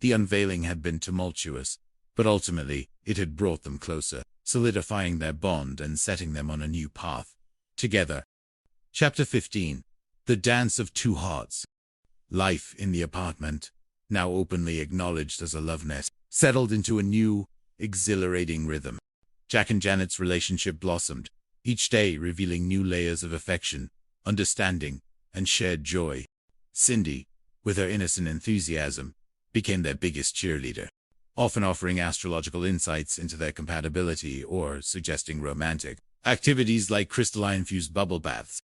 The unveiling had been tumultuous, but ultimately it had brought them closer, solidifying their bond and setting them on a new path. Together. Chapter 15. The Dance of Two Hearts. Life in the apartment, now openly acknowledged as a love nest, settled into a new, exhilarating rhythm. Jack and Janet's relationship blossomed, each day revealing new layers of affection, understanding, and shared joy. Cindy, with her innocent enthusiasm, became their biggest cheerleader, often offering astrological insights into their compatibility or suggesting romantic activities like crystalline-infused bubble baths.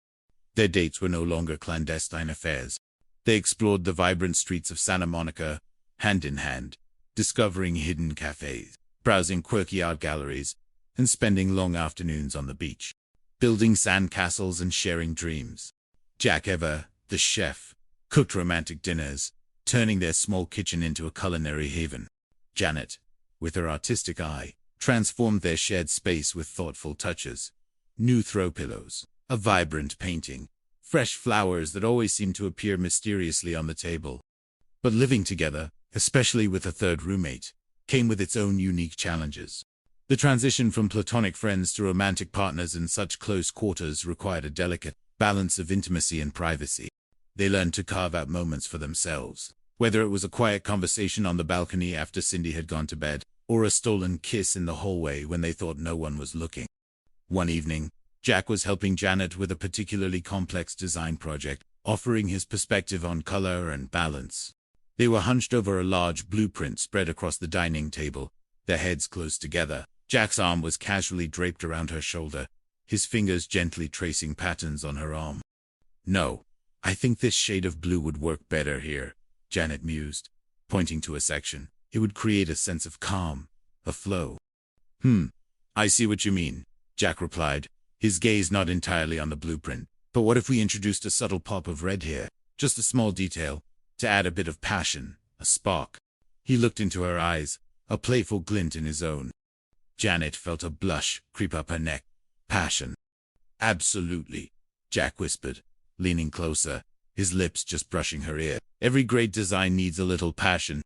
Their dates were no longer clandestine affairs. They explored the vibrant streets of Santa Monica, hand in hand, discovering hidden cafes, browsing quirky art galleries, and spending long afternoons on the beach, building sandcastles and sharing dreams. Jack Ever, the chef, cooked romantic dinners, turning their small kitchen into a culinary haven. Janet, with her artistic eye, transformed their shared space with thoughtful touches. New throw pillows, a vibrant painting, fresh flowers that always seemed to appear mysteriously on the table. But living together, especially with a third roommate, came with its own unique challenges. The transition from platonic friends to romantic partners in such close quarters required a delicate balance of intimacy and privacy. They learned to carve out moments for themselves, whether it was a quiet conversation on the balcony after Cindy had gone to bed, or a stolen kiss in the hallway when they thought no one was looking. One evening, Jack was helping Janet with a particularly complex design project, offering his perspective on color and balance. They were hunched over a large blueprint spread across the dining table, their heads close together. Jack's arm was casually draped around her shoulder, his fingers gently tracing patterns on her arm. No, I think this shade of blue would work better here, Janet mused, pointing to a section. It would create a sense of calm, a flow. I see what you mean, Jack replied, his gaze not entirely on the blueprint. But what if we introduced a subtle pop of red here, just a small detail, to add a bit of passion, a spark? He looked into her eyes, a playful glint in his own. Janet felt a blush creep up her neck. Passion. Absolutely, Jack whispered, leaning closer, his lips just brushing her ear. Every great design needs a little passion.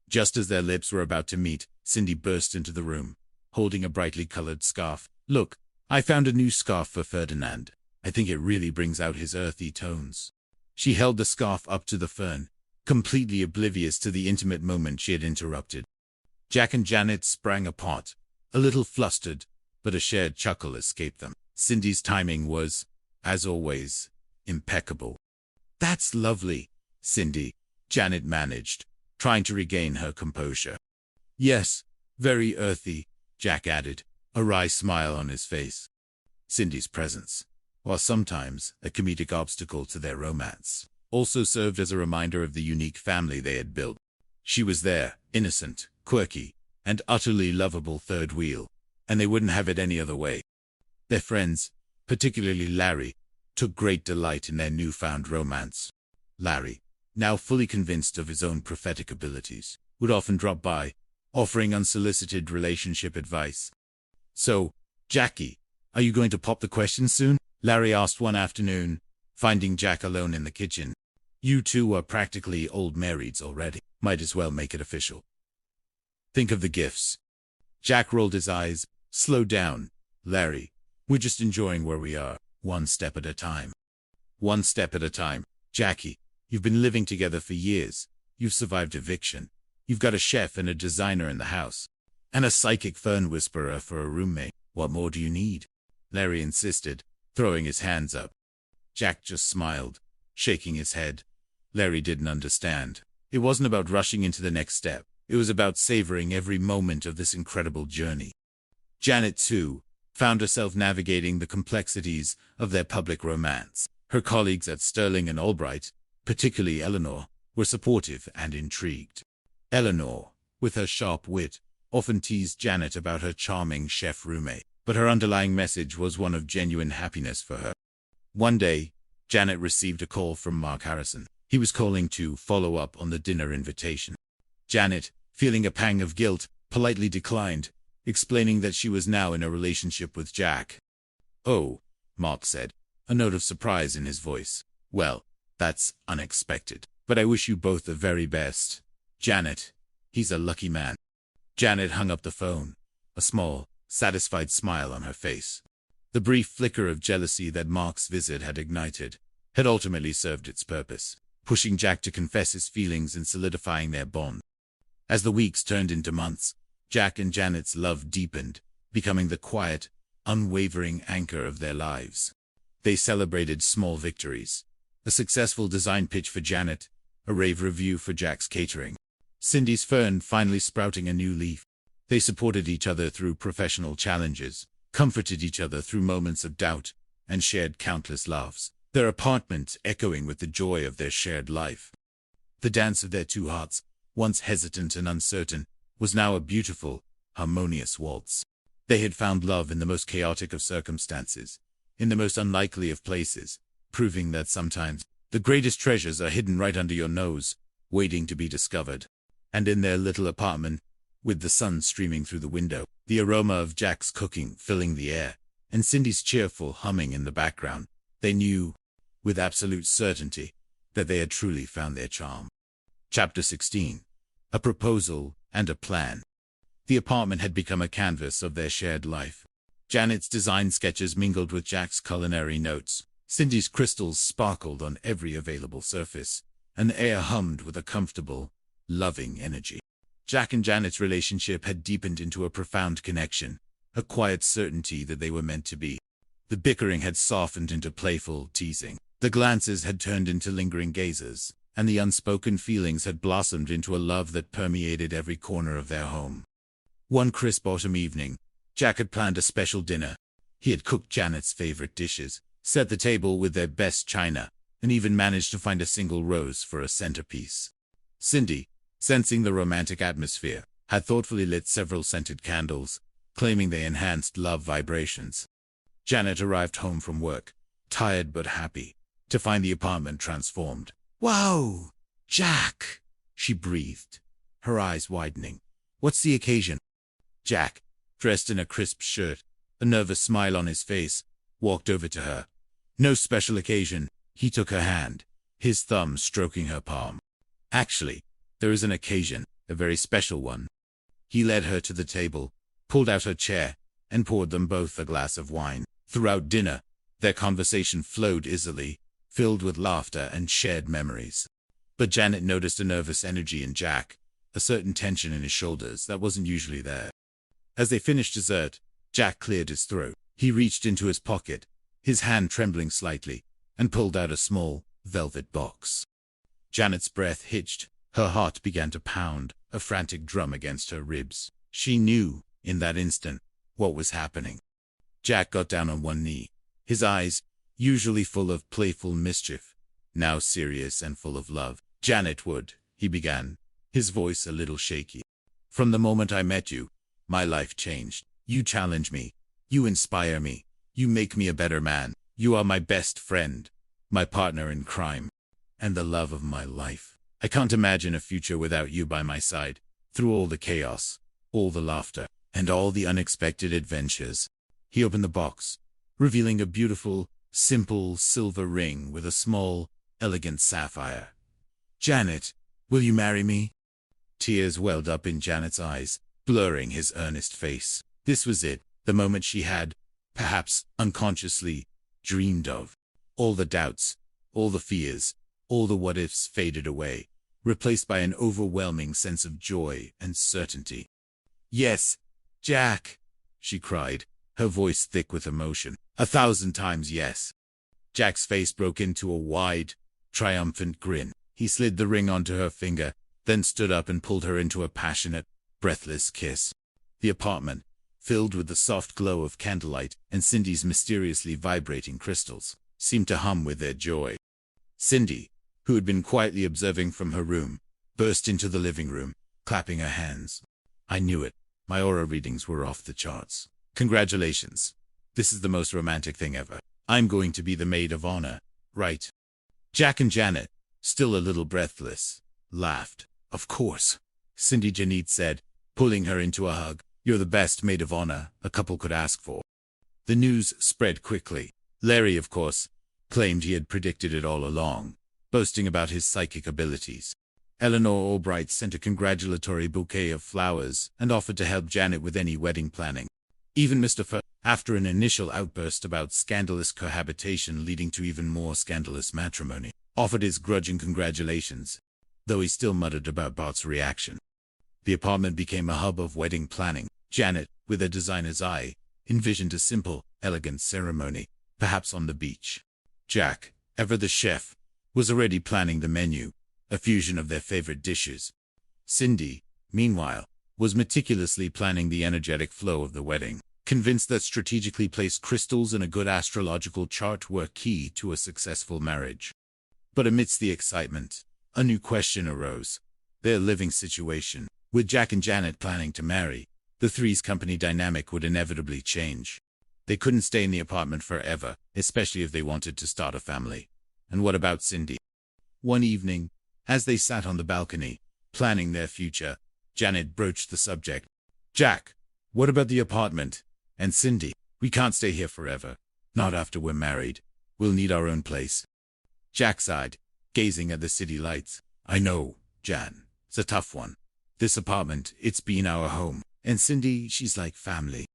Just as their lips were about to meet, Cindy burst into the room, holding a brightly colored scarf. Look, I found a new scarf for Ferdinand. I think it really brings out his earthy tones. She held the scarf up to the fern, completely oblivious to the intimate moment she had interrupted. Jack and Janet sprang apart, a little flustered, but a shared chuckle escaped them. Cindy's timing was, as always, impeccable. That's lovely, Cindy, Janet managed, trying to regain her composure. Yes, very earthy, Jack added, a wry smile on his face. Cindy's presence, while sometimes a comedic obstacle to their romance, also served as a reminder of the unique family they had built. She was their innocent, quirky, and utterly lovable third wheel, and they wouldn't have it any other way. Their friends, particularly Larry, took great delight in their newfound romance. Larry, now fully convinced of his own prophetic abilities, would often drop by, offering unsolicited relationship advice. So, Jackie, are you going to pop the question soon? Larry asked one afternoon, finding Jack alone in the kitchen. You two are practically old marrieds already. Might as well make it official. Think of the gifts. Jack rolled his eyes. Slow down, Larry. We're just enjoying where we are, one step at a time. One step at a time. Jackie, you've been living together for years. You've survived eviction. You've got a chef and a designer in the house. And a psychic fern whisperer for a roommate. What more do you need? Larry insisted, throwing his hands up. Jack just smiled, shaking his head. Larry didn't understand. It wasn't about rushing into the next step. It was about savoring every moment of this incredible journey. Janet, too, found herself navigating the complexities of their public romance. Her colleagues at Sterling and Albright, particularly Eleanor, were supportive and intrigued. Eleanor, with her sharp wit, often teased Janet about her charming chef roommate, but her underlying message was one of genuine happiness for her. One day, Janet received a call from Mark Harrison. He was calling to follow up on the dinner invitation. Janet, feeling a pang of guilt, politely declined, explaining that she was now in a relationship with Jack. Oh, Mark said, a note of surprise in his voice. Well, that's unexpected, but I wish you both the very best. Janet, he's a lucky man. Janet hung up the phone, a small, satisfied smile on her face. The brief flicker of jealousy that Mark's visit had ignited had ultimately served its purpose, pushing Jack to confess his feelings and solidifying their bond. As the weeks turned into months, Jack and Janet's love deepened, becoming the quiet, unwavering anchor of their lives. They celebrated small victories: a successful design pitch for Janet, a rave review for Jack's catering, Cindy's fern finally sprouting a new leaf. They supported each other through professional challenges, comforted each other through moments of doubt, and shared countless laughs, their apartment echoing with the joy of their shared life. The dance of their two hearts, once hesitant and uncertain, was now a beautiful, harmonious waltz. They had found love in the most chaotic of circumstances, in the most unlikely of places, proving that sometimes the greatest treasures are hidden right under your nose, waiting to be discovered. And in their little apartment, with the sun streaming through the window, the aroma of Jack's cooking filling the air, and Cindy's cheerful humming in the background, they knew, with absolute certainty, that they had truly found their charm. Chapter 16. A Proposal and a Plan. The apartment had become a canvas of their shared life. Janet's design sketches mingled with Jack's culinary notes. Cindy's crystals sparkled on every available surface, and the air hummed with a comfortable, loving energy. Jack and Janet's relationship had deepened into a profound connection, a quiet certainty that they were meant to be. The bickering had softened into playful teasing. The glances had turned into lingering gazes, and the unspoken feelings had blossomed into a love that permeated every corner of their home. One crisp autumn evening, Jack had planned a special dinner. He had cooked Janet's favorite dishes, set the table with their best china, and even managed to find a single rose for a centerpiece. Cindy, sensing the romantic atmosphere, had thoughtfully lit several scented candles, claiming they enhanced love vibrations. Janet arrived home from work, tired but happy, to find the apartment transformed. "Wow, Jack," she breathed, her eyes widening. "What's the occasion?" Jack, dressed in a crisp shirt, a nervous smile on his face, walked over to her. No special occasion, he took her hand, his thumb stroking her palm. Actually, there is an occasion, a very special one. He led her to the table, pulled out her chair, and poured them both a glass of wine. Throughout dinner, their conversation flowed easily, filled with laughter and shared memories. But Janet noticed a nervous energy in Jack, a certain tension in his shoulders that wasn't usually there. As they finished dessert, Jack cleared his throat. He reached into his pocket, his hand trembling slightly, and pulled out a small, velvet box. Janet's breath hitched, her heart began to pound, a frantic drum against her ribs. She knew, in that instant, what was happening. Jack got down on one knee, his eyes, usually full of playful mischief, now serious and full of love. "Janet Wood," he began, his voice a little shaky. "From the moment I met you, my life changed. You challenge me. You inspire me. You make me a better man. You are my best friend, my partner in crime, and the love of my life. I can't imagine a future without you by my side, through all the chaos, all the laughter, and all the unexpected adventures." He opened the box, revealing a beautiful, simple silver ring with a small, elegant sapphire. "Janet, will you marry me?" Tears welled up in Janet's eyes, blurring his earnest face. This was it, the moment she had, perhaps unconsciously, dreamed of. All the doubts, all the fears, all the what-ifs faded away, replaced by an overwhelming sense of joy and certainty. "Yes, Jack," she cried, her voice thick with emotion. 1,000 times yes. Jack's face broke into a wide, triumphant grin. He slid the ring onto her finger, then stood up and pulled her into a passionate, breathless kiss. The apartment, filled with the soft glow of candlelight and Cindy's mysteriously vibrating crystals, seemed to hum with their joy. Cindy, who had been quietly observing from her room, burst into the living room, clapping her hands. "I knew it. My aura readings were off the charts. Congratulations. This is the most romantic thing ever. I'm going to be the maid of honor, right?" Jack and Janet, still a little breathless, laughed. "Of course," Cindy Janete said, pulling her into a hug. "You're the best maid of honor a couple could ask for." The news spread quickly. Larry, of course, claimed he had predicted it all along, boasting about his psychic abilities. Eleanor Albright sent a congratulatory bouquet of flowers and offered to help Janet with any wedding planning. Even Mr. F, after an initial outburst about scandalous cohabitation leading to even more scandalous matrimony, offered his grudging congratulations, though he still muttered about Bart's reaction. The apartment became a hub of wedding planning. Janet, with a designer's eye, envisioned a simple, elegant ceremony, perhaps on the beach. Jack, ever the chef, was already planning the menu, a fusion of their favorite dishes. Cindy, meanwhile, was meticulously planning the energetic flow of the wedding, convinced that strategically placed crystals in a good astrological chart were key to a successful marriage. But amidst the excitement, a new question arose. Their living situation. With Jack and Janet planning to marry, the three's company dynamic would inevitably change. They couldn't stay in the apartment forever, especially if they wanted to start a family. And what about Cindy? One evening, as they sat on the balcony, planning their future, Janet broached the subject. "Jack, what about the apartment? And Cindy, we can't stay here forever. Not after we're married. We'll need our own place." Jack sighed, gazing at the city lights. "I know, Jan. It's a tough one. This apartment, it's been our home. And Cindy, she's like family."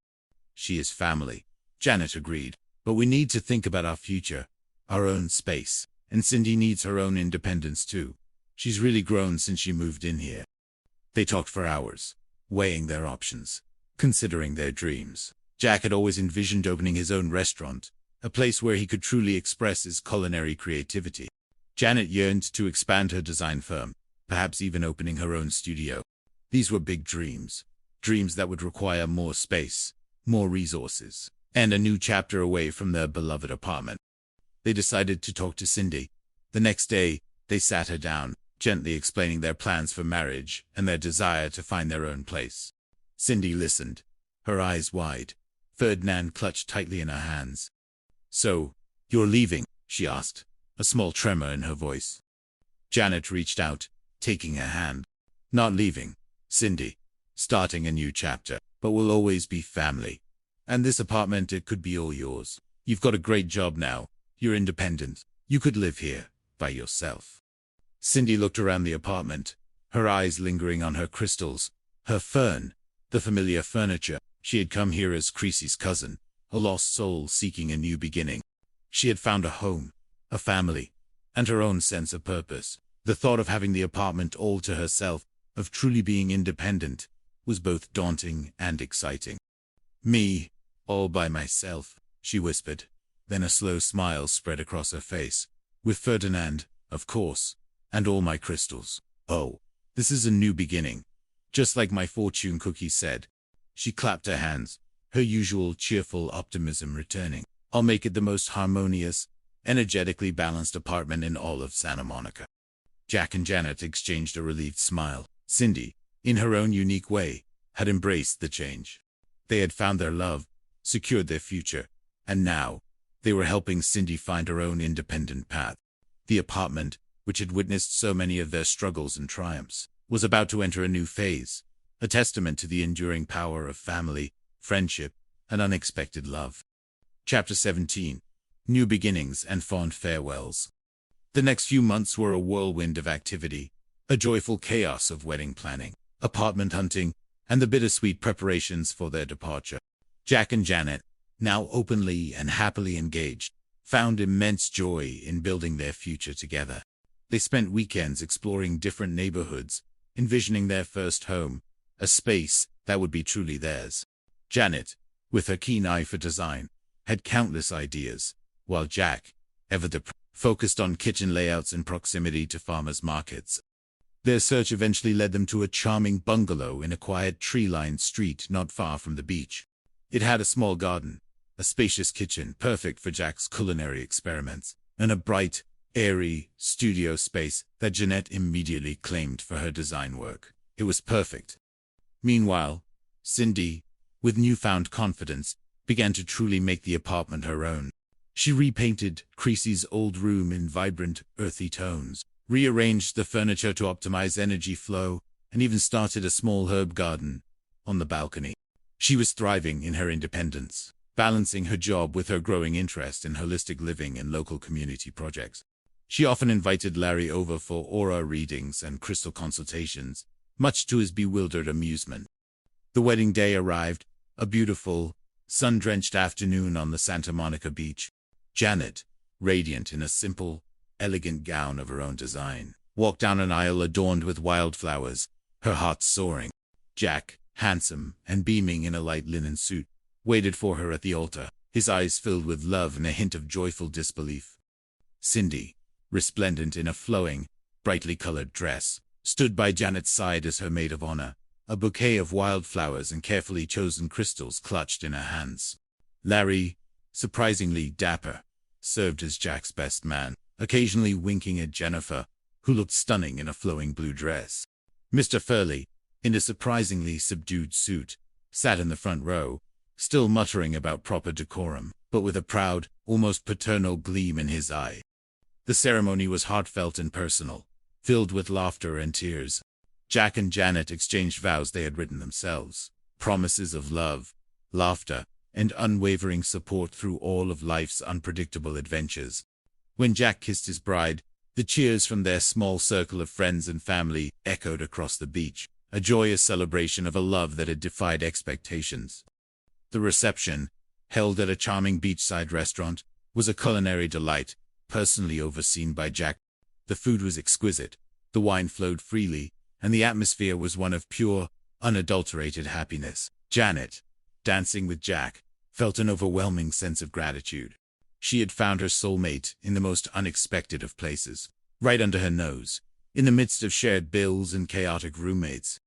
"She is family," Janet agreed. "But we need to think about our future, our own space. And Cindy needs her own independence too. She's really grown since she moved in here." They talked for hours, weighing their options, considering their dreams. Jack had always envisioned opening his own restaurant, a place where he could truly express his culinary creativity. Janet yearned to expand her design firm, perhaps even opening her own studio. These were big dreams, dreams that would require more space, more resources, and a new chapter away from their beloved apartment. They decided to talk to Cindy. The next day, they sat her down, gently explaining their plans for marriage and their desire to find their own place. Cindy listened, her eyes wide. Ferdinand clutched tightly in her hands. "So, you're leaving?" she asked, a small tremor in her voice. Janet reached out, taking her hand. "Not leaving, Cindy. Starting a new chapter. but we'll always be family. And this apartment, it could be all yours. You've got a great job now. You're independent. You could live here by yourself. Cindy looked around the apartment, her eyes lingering on her crystals, her fern, the familiar furniture. She had come here as Creasy's cousin, a lost soul seeking a new beginning. She had found a home, a family, and her own sense of purpose. The thought of having the apartment all to herself, of truly being independent, was both daunting and exciting. Me, all by myself, she whispered. Then a slow smile spread across her face. With Ferdinand, of course, and all my crystals. Oh, this is a new beginning. Just like my fortune cookie said. She clapped her hands, her usual cheerful optimism returning. I'll make it the most harmonious, energetically balanced apartment in all of Santa Monica. Jack and Janet exchanged a relieved smile. Cindy, in her own unique way, had embraced the change. They had found their love, secured their future, and now, they were helping Cindy find her own independent path. The apartment, which had witnessed so many of their struggles and triumphs, was about to enter a new phase, a testament to the enduring power of family, friendship, and unexpected love. Chapter 17. New Beginnings and Fond Farewells. The next few months were a whirlwind of activity, a joyful chaos of wedding planning, apartment hunting, and the bittersweet preparations for their departure. Jack and Janet, now openly and happily engaged, found immense joy in building their future together. They spent weekends exploring different neighborhoods, envisioning their first home, a space that would be truly theirs. Janet, with her keen eye for design, had countless ideas, while Jack, ever focused on kitchen layouts in proximity to farmers' markets. Their search eventually led them to a charming bungalow in a quiet tree-lined street not far from the beach. It had a small garden, a spacious kitchen perfect for Jack's culinary experiments, and a bright, airy studio space that Janet immediately claimed for her design work. It was perfect. Meanwhile, Cindy, with newfound confidence, began to truly make the apartment her own. She repainted Creasy's old room in vibrant, earthy tones, rearranged the furniture to optimize energy flow, and even started a small herb garden on the balcony. She was thriving in her independence, balancing her job with her growing interest in holistic living and local community projects. She often invited Larry over for aura readings and crystal consultations, much to his bewildered amusement. The wedding day arrived, a beautiful, sun-drenched afternoon on the Santa Monica beach. Janet, radiant in a simple, elegant gown of her own design, walked down an aisle adorned with wildflowers, her heart soaring. Jack, handsome and beaming in a light linen suit, waited for her at the altar, his eyes filled with love and a hint of joyful disbelief. Cindy, resplendent in a flowing, brightly colored dress, stood by Janet's side as her maid of honor, a bouquet of wildflowers and carefully chosen crystals clutched in her hands. Larry, surprisingly dapper, served as Jack's best man, occasionally winking at Jennifer, who looked stunning in a flowing blue dress. Mr. Furley, in a surprisingly subdued suit, sat in the front row, still muttering about proper decorum, but with a proud, almost paternal gleam in his eye. The ceremony was heartfelt and personal, filled with laughter and tears. Jack and Janet exchanged vows they had written themselves, promises of love, laughter, and unwavering support through all of life's unpredictable adventures. When Jack kissed his bride, the cheers from their small circle of friends and family echoed across the beach, a joyous celebration of a love that had defied expectations. The reception, held at a charming beachside restaurant, was a culinary delight, personally overseen by Jack. The food was exquisite, the wine flowed freely, and the atmosphere was one of pure, unadulterated happiness. Janet, dancing with Jack, felt an overwhelming sense of gratitude. She had found her soulmate in the most unexpected of places, right under her nose, in the midst of shared bills and chaotic roommates.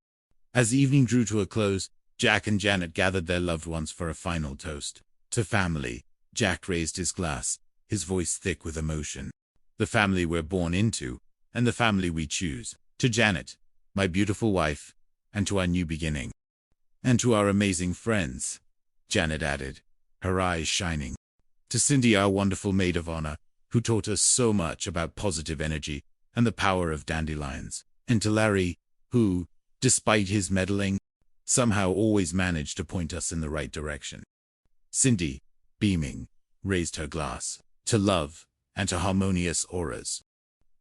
As the evening drew to a close, Jack and Janet gathered their loved ones for a final toast. To family, Jack raised his glass, his voice thick with emotion. The family we're born into, and the family we choose. To Janet, my beautiful wife, and to our new beginning. And to our amazing friends, Janet added, her eyes shining. To Cindy, our wonderful maid of honor, who taught us so much about positive energy and the power of dandelions. And to Larry, who, despite his meddling, somehow always managed to point us in the right direction. Cindy, beaming, raised her glass to love and to harmonious auras.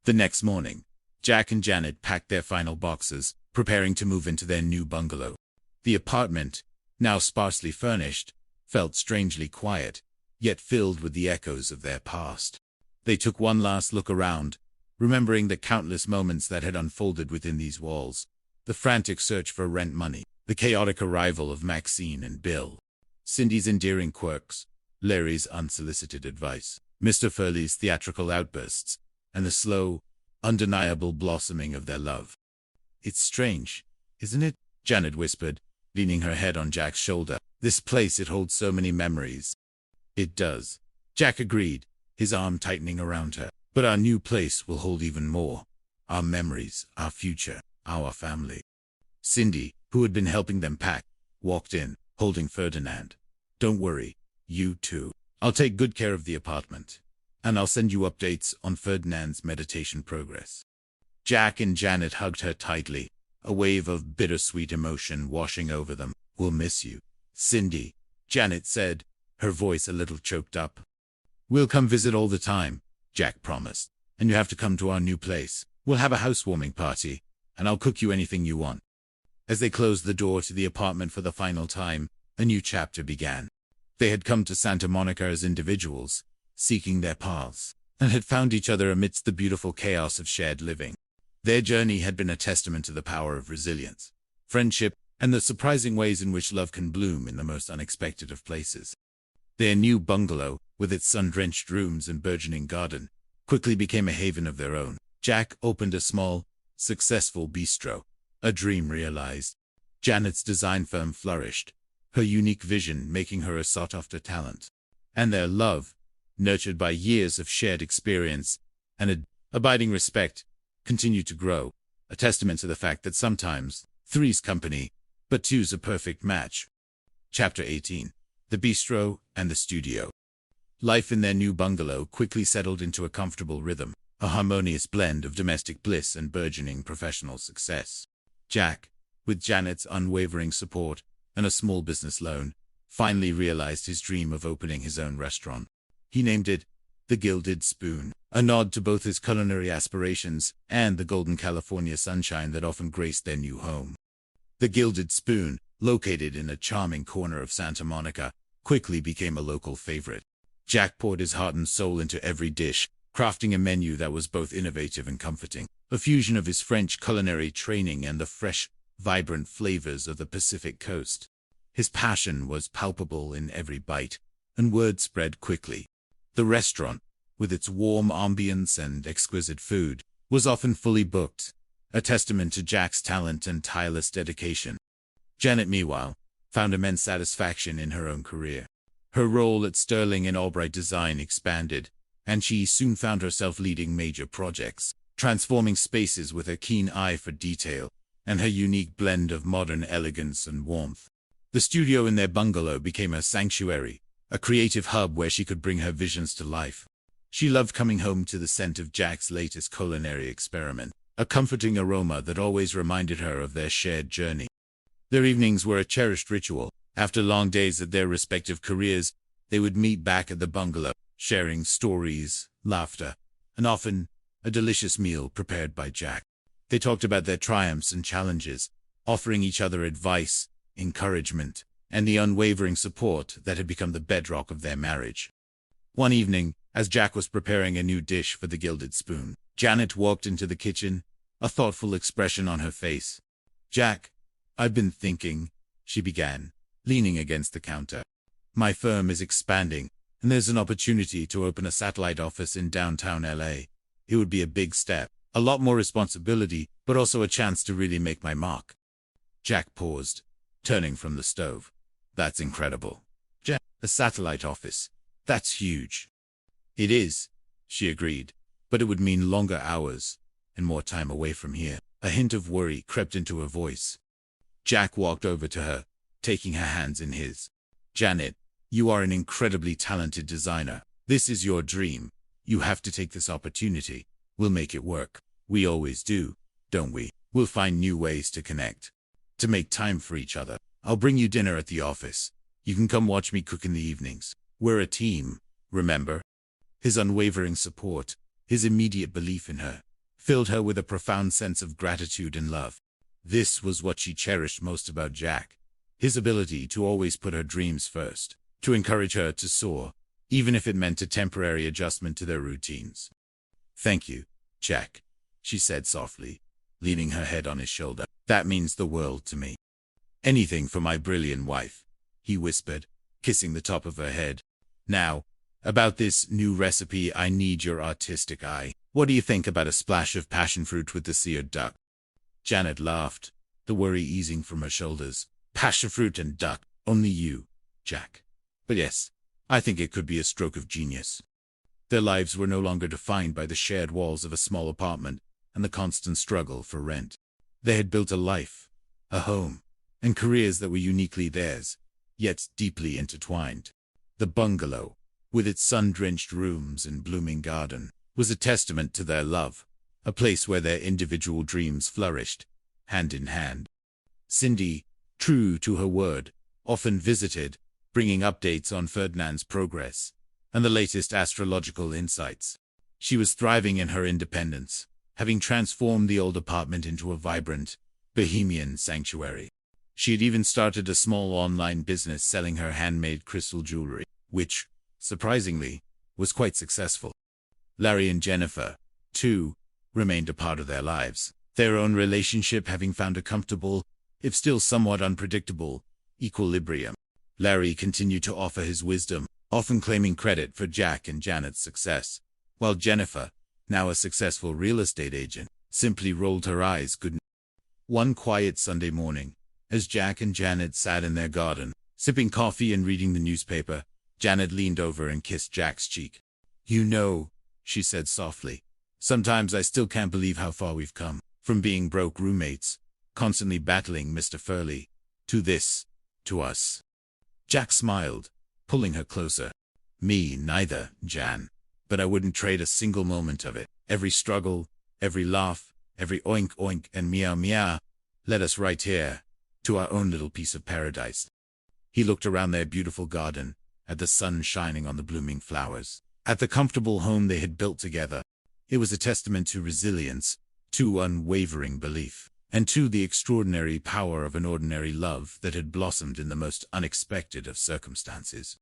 The next morning, Jack and Janet packed their final boxes, preparing to move into their new bungalow. The apartment, now sparsely furnished, felt strangely quiet, yet filled with the echoes of their past. They took one last look around, remembering the countless moments that had unfolded within these walls, the frantic search for rent money, the chaotic arrival of Maxine and Bill, Cindy's endearing quirks, Larry's unsolicited advice, Mr. Furley's theatrical outbursts, and the slow, undeniable blossoming of their love. "It's strange, isn't it?" Janet whispered, leaning her head on Jack's shoulder. "This place, it holds so many memories." "It does," Jack agreed, his arm tightening around her. "But our new place will hold even more. Our memories, our future, our family." Cindy, who had been helping them pack, walked in, holding Ferdinand. "Don't worry, you too. I'll take good care of the apartment, and I'll send you updates on Ferdinand's meditation progress." Jack and Janet hugged her tightly, a wave of bittersweet emotion washing over them. "We'll miss you, Cindy," Janet said, her voice a little choked up. "We'll come visit all the time," Jack promised. "And you have to come to our new place. We'll have a housewarming party, and I'll cook you anything you want." As they closed the door to the apartment for the final time, a new chapter began. They had come to Santa Monica as individuals, seeking their paths, and had found each other amidst the beautiful chaos of shared living. Their journey had been a testament to the power of resilience, friendship, and the surprising ways in which love can bloom in the most unexpected of places. Their new bungalow, with its sun-drenched rooms and burgeoning garden, quickly became a haven of their own. Jack opened a small, successful bistro, a dream realized. Janet's design firm flourished, her unique vision making her a sought-after talent. And their love, nurtured by years of shared experience and abiding respect, continued to grow, a testament to the fact that sometimes three's company, but two's a perfect match. Chapter 18. The Bistro and the Studio. Life in their new bungalow quickly settled into a comfortable rhythm, a harmonious blend of domestic bliss and burgeoning professional success. Jack, with Janet's unwavering support and a small business loan, finally realized his dream of opening his own restaurant. He named it The Gilded Spoon, a nod to both his culinary aspirations and the golden California sunshine that often graced their new home. The Gilded Spoon, located in a charming corner of Santa Monica, quickly became a local favorite. Jack poured his heart and soul into every dish, crafting a menu that was both innovative and comforting, a fusion of his French culinary training and the fresh, vibrant flavors of the Pacific Coast. His passion was palpable in every bite, and word spread quickly. The restaurant, with its warm ambience and exquisite food, was often fully booked, a testament to Jack's talent and tireless dedication. Janet, meanwhile, found immense satisfaction in her own career. Her role at Sterling and Albright Design expanded, and she soon found herself leading major projects, transforming spaces with a keen eye for detail and her unique blend of modern elegance and warmth. The studio in their bungalow became a sanctuary, a creative hub where she could bring her visions to life. She loved coming home to the scent of Jack's latest culinary experiment, a comforting aroma that always reminded her of their shared journey. Their evenings were a cherished ritual. After long days at their respective careers, they would meet back at the bungalow, sharing stories, laughter, and often a delicious meal prepared by Jack. They talked about their triumphs and challenges, offering each other advice, encouragement, and the unwavering support that had become the bedrock of their marriage. One evening, as Jack was preparing a new dish for the Gilded Spoon, Janet walked into the kitchen, a thoughtful expression on her face. "Jack, I've been thinking," she began, leaning against the counter. "My firm is expanding, and there's an opportunity to open a satellite office in downtown LA. It would be a big step, a lot more responsibility, but also a chance to really make my mark." Jack paused, turning from the stove. "That's incredible. Jack, a satellite office. That's huge." "It is," she agreed, "but it would mean longer hours and more time away from here." A hint of worry crept into her voice. Jack walked over to her, taking her hands in his. "Janet, you are an incredibly talented designer. This is your dream. You have to take this opportunity. We'll make it work. We always do, don't we? We'll find new ways to connect." to make time for each other. I'll bring you dinner at the office. You can come watch me cook in the evenings. We're a team, remember? His unwavering support, his immediate belief in her, filled her with a profound sense of gratitude and love. This was what she cherished most about Jack, his ability to always put her dreams first, to encourage her to soar, even if it meant a temporary adjustment to their routines. "Thank you, Jack," she said softly, leaning her head on his shoulder. "That means the world to me." "Anything for my brilliant wife," he whispered, kissing the top of her head. "Now, about this new recipe, I need your artistic eye. What do you think about a splash of passion fruit with the seared duck?" Janet laughed, the worry easing from her shoulders. "Passion fruit and duck, only you, Jack. But yes, I think it could be a stroke of genius." Their lives were no longer defined by the shared walls of a small apartment and the constant struggle for rent. They had built a life, a home, and careers that were uniquely theirs, yet deeply intertwined. The bungalow, with its sun-drenched rooms and blooming garden, was a testament to their love, a place where their individual dreams flourished, hand in hand. Cindy, true to her word, often visited, bringing updates on Ferdinand's progress and the latest astrological insights. She was thriving in her independence, having transformed the old apartment into a vibrant, bohemian sanctuary. She had even started a small online business selling her handmade crystal jewelry, which, surprisingly, was quite successful. Larry and Jennifer, too, remained a part of their lives, their own relationship having found a comfortable, if still somewhat unpredictable, equilibrium. Larry continued to offer his wisdom, often claiming credit for Jack and Janet's success, while Jennifer, now a successful real estate agent, simply rolled her eyes good. One quiet Sunday morning, as Jack and Janet sat in their garden, sipping coffee and reading the newspaper, Janet leaned over and kissed Jack's cheek. "You know," she said softly, "sometimes I still can't believe how far we've come, from being broke roommates, constantly battling Mr. Furley, to this, to us." Jack smiled, pulling her closer. "Me neither, Jan. But I wouldn't trade a single moment of it. Every struggle, every laugh, every oink oink and meow meow led us right here, to our own little piece of paradise." He looked around their beautiful garden, at the sun shining on the blooming flowers, at the comfortable home they had built together. It was a testament to resilience, to unwavering belief, and to the extraordinary power of an ordinary love that had blossomed in the most unexpected of circumstances.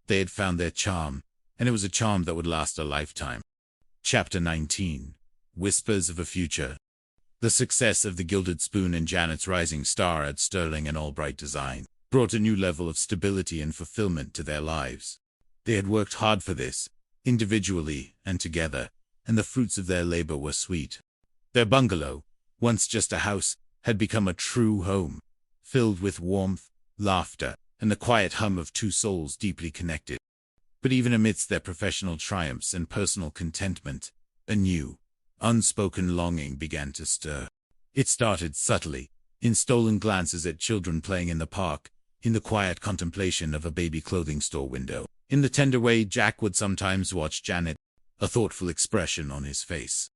They had found their charm, and it was a charm that would last a lifetime. Chapter 19. Whispers of a Future. The success of the Gilded Spoon and Janet's rising star at Sterling and Albright Design brought a new level of stability and fulfillment to their lives. They had worked hard for this, individually and together, and the fruits of their labor were sweet. Their bungalow, once just a house, had become a true home, filled with warmth, laughter, and the quiet hum of two souls deeply connected. But even amidst their professional triumphs and personal contentment, a new, unspoken longing began to stir. It started subtly, in stolen glances at children playing in the park, in the quiet contemplation of a baby clothing store window, in the tender way Jack would sometimes watch Janet, a thoughtful expression on his face.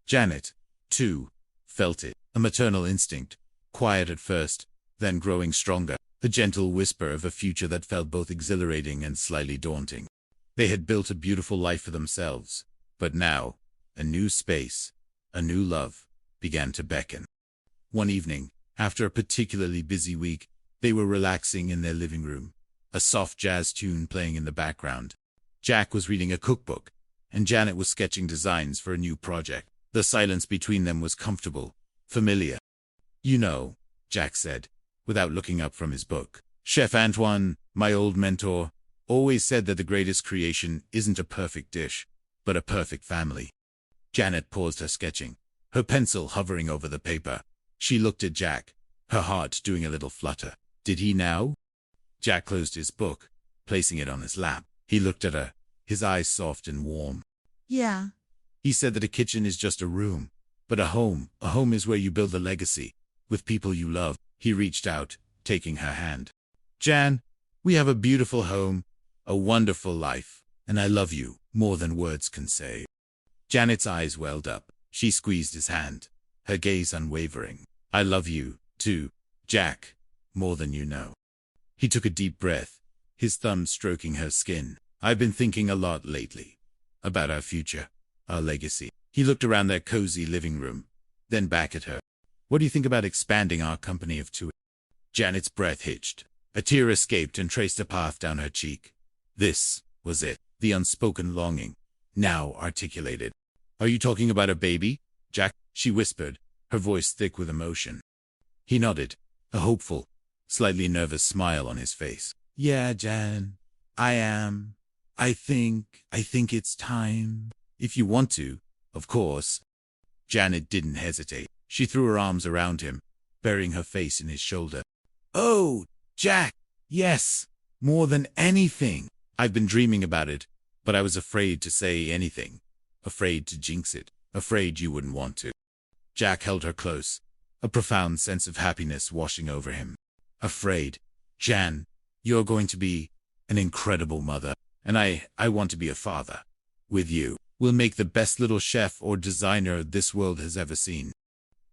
Janet, too, felt it, a maternal instinct, quiet at first, then growing stronger, a gentle whisper of a future that felt both exhilarating and slightly daunting. They had built a beautiful life for themselves, but now, a new space, a new love, began to beckon. One evening, after a particularly busy week, they were relaxing in their living room, a soft jazz tune playing in the background. Jack was reading a cookbook, and Janet was sketching designs for a new project. The silence between them was comfortable, familiar. "You know," Jack said, without looking up from his book, "Chef Antoine, my old mentor, always said that the greatest creation isn't a perfect dish, but a perfect family." Janet paused her sketching, her pencil hovering over the paper. She looked at Jack, her heart doing a little flutter. Did he now? Jack closed his book, placing it on his lap. He looked at her, his eyes soft and warm. "Yeah." He said that a kitchen is just a room, but a home is where you build a legacy, with people you love. He reached out, taking her hand. "Jan, we have a beautiful home, a wonderful life, and I love you more than words can say." Janet's eyes welled up. She squeezed his hand, her gaze unwavering. "I love you, too, Jack, more than you know. He took a deep breath, his thumb stroking her skin. I've been thinking a lot lately. About our future, our legacy. He looked around their cozy living room, then back at her. What do you think about expanding our company of two? Janet's breath hitched. A tear escaped and traced a path down her cheek. This was it, the unspoken longing, now articulated. Are you talking about a baby, Jack? She whispered, her voice thick with emotion. He nodded, a hopeful, slightly nervous smile on his face. Yeah, Jan, I am. I think it's time. If you want to, of course. Janet didn't hesitate. She threw her arms around him, burying her face in his shoulder. Oh, Jack, yes, more than anything. I've been dreaming about it, but I was afraid to say anything. Afraid to jinx it. Afraid you wouldn't want to. Jack held her close, a profound sense of happiness washing over him. Afraid. Jan, you're going to be an incredible mother, and I want to be a father. With you, we'll make the best little chef or designer this world has ever seen.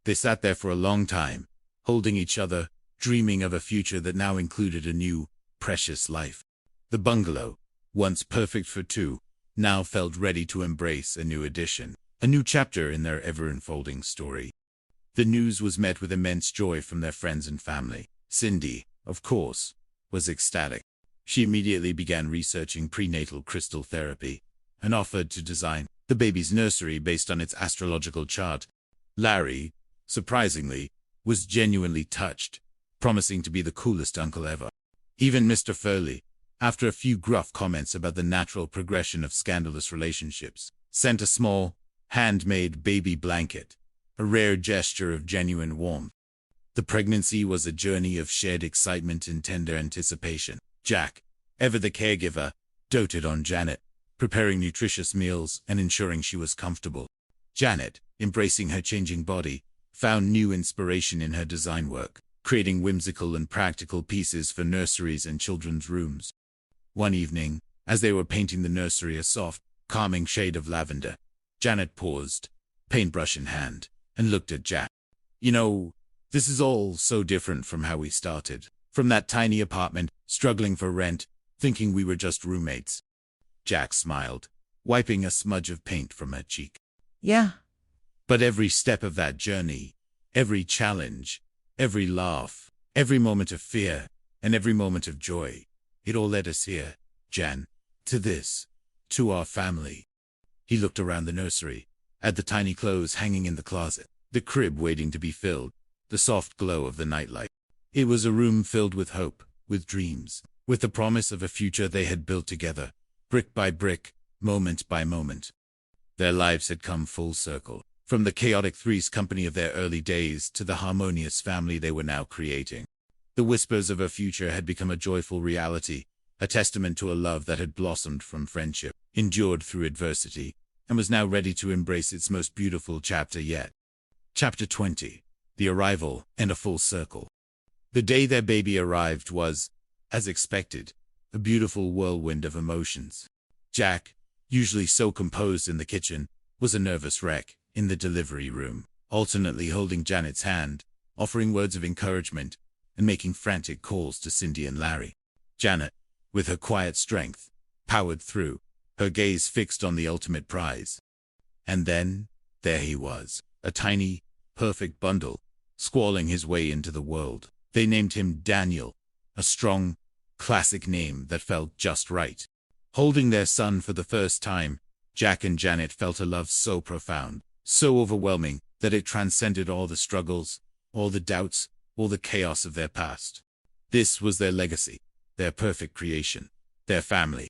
They sat there for a long time, holding each other, dreaming of a future that now included a new, precious life. The bungalow, once perfect for two, now felt ready to embrace a new addition, a new chapter in their ever-unfolding story. The news was met with immense joy from their friends and family. Cindy, of course, was ecstatic. She immediately began researching prenatal crystal therapy and offered to design the baby's nursery based on its astrological chart. Larry, surprisingly, was genuinely touched, promising to be the coolest uncle ever. Even Mr. Furley, after a few gruff comments about the natural progression of scandalous relationships, sent a small, handmade baby blanket, a rare gesture of genuine warmth. The pregnancy was a journey of shared excitement and tender anticipation. Jack, ever the caregiver, doted on Janet, preparing nutritious meals and ensuring she was comfortable. Janet, embracing her changing body, found new inspiration in her design work, creating whimsical and practical pieces for nurseries and children's rooms. One evening, as they were painting the nursery a soft, calming shade of lavender, Janet paused, paintbrush in hand, and looked at Jack. You know, this is all so different from how we started. From that tiny apartment, struggling for rent, thinking we were just roommates. Jack smiled, wiping a smudge of paint from her cheek. Yeah. But every step of that journey, every challenge, every laugh, every moment of fear, and every moment of joy, it all led us here, Jan, to this, to our family. He looked around the nursery, at the tiny clothes hanging in the closet, the crib waiting to be filled, the soft glow of the nightlight. It was a room filled with hope, with dreams, with the promise of a future they had built together, brick by brick, moment by moment. Their lives had come full circle, from the chaotic Three's Company of their early days to the harmonious family they were now creating. The whispers of a future had become a joyful reality, a testament to a love that had blossomed from friendship, endured through adversity, and was now ready to embrace its most beautiful chapter yet. Chapter 20. The Arrival and a Full Circle. The day their baby arrived was, as expected, a beautiful whirlwind of emotions. Jack, usually so composed in the kitchen, was a nervous wreck in the delivery room, alternately holding Janet's hand, offering words of encouragement, and making frantic calls to Cindy and Larry. Janet, with her quiet strength, powered through, her gaze fixed on the ultimate prize. And then, there he was, a tiny, perfect bundle, squalling his way into the world. They named him Daniel, a strong, classic name that felt just right. Holding their son for the first time, Jack and Janet felt a love so profound, so overwhelming, that it transcended all the struggles, all the doubts, all the chaos of their past. This was their legacy, their perfect creation, their family.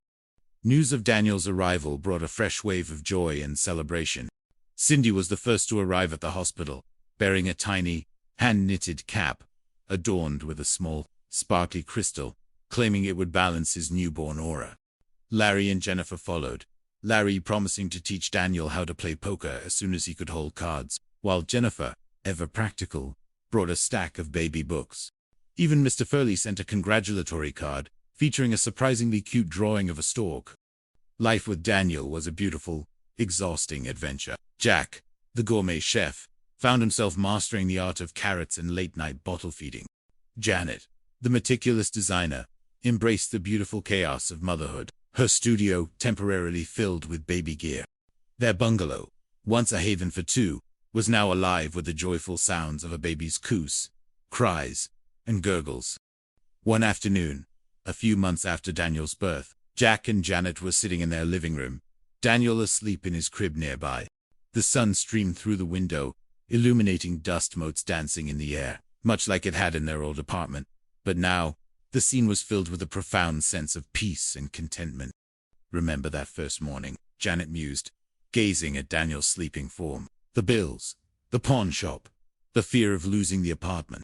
News of Daniel's arrival brought a fresh wave of joy and celebration. Cindy was the first to arrive at the hospital, bearing a tiny, hand-knitted cap, adorned with a small, sparkly crystal, claiming it would balance his newborn aura. Larry and Jennifer followed, Larry promising to teach Daniel how to play poker as soon as he could hold cards, while Jennifer, ever practical, brought a stack of baby books. Even Mr. Furley sent a congratulatory card, featuring a surprisingly cute drawing of a stork. Life with Daniel was a beautiful, exhausting adventure. Jack, the gourmet chef, found himself mastering the art of carrots and late-night bottle feeding. Janet, the meticulous designer, embraced the beautiful chaos of motherhood, her studio temporarily filled with baby gear. Their bungalow, once a haven for two, was now alive with the joyful sounds of a baby's coos, cries, and gurgles. One afternoon, a few months after Daniel's birth, Jack and Janet were sitting in their living room, Daniel asleep in his crib nearby. The sun streamed through the window, illuminating dust motes dancing in the air, much like it had in their old apartment. But now, the scene was filled with a profound sense of peace and contentment. "Remember that first morning," Janet mused, gazing at Daniel's sleeping form. "The bills, the pawn shop, the fear of losing the apartment."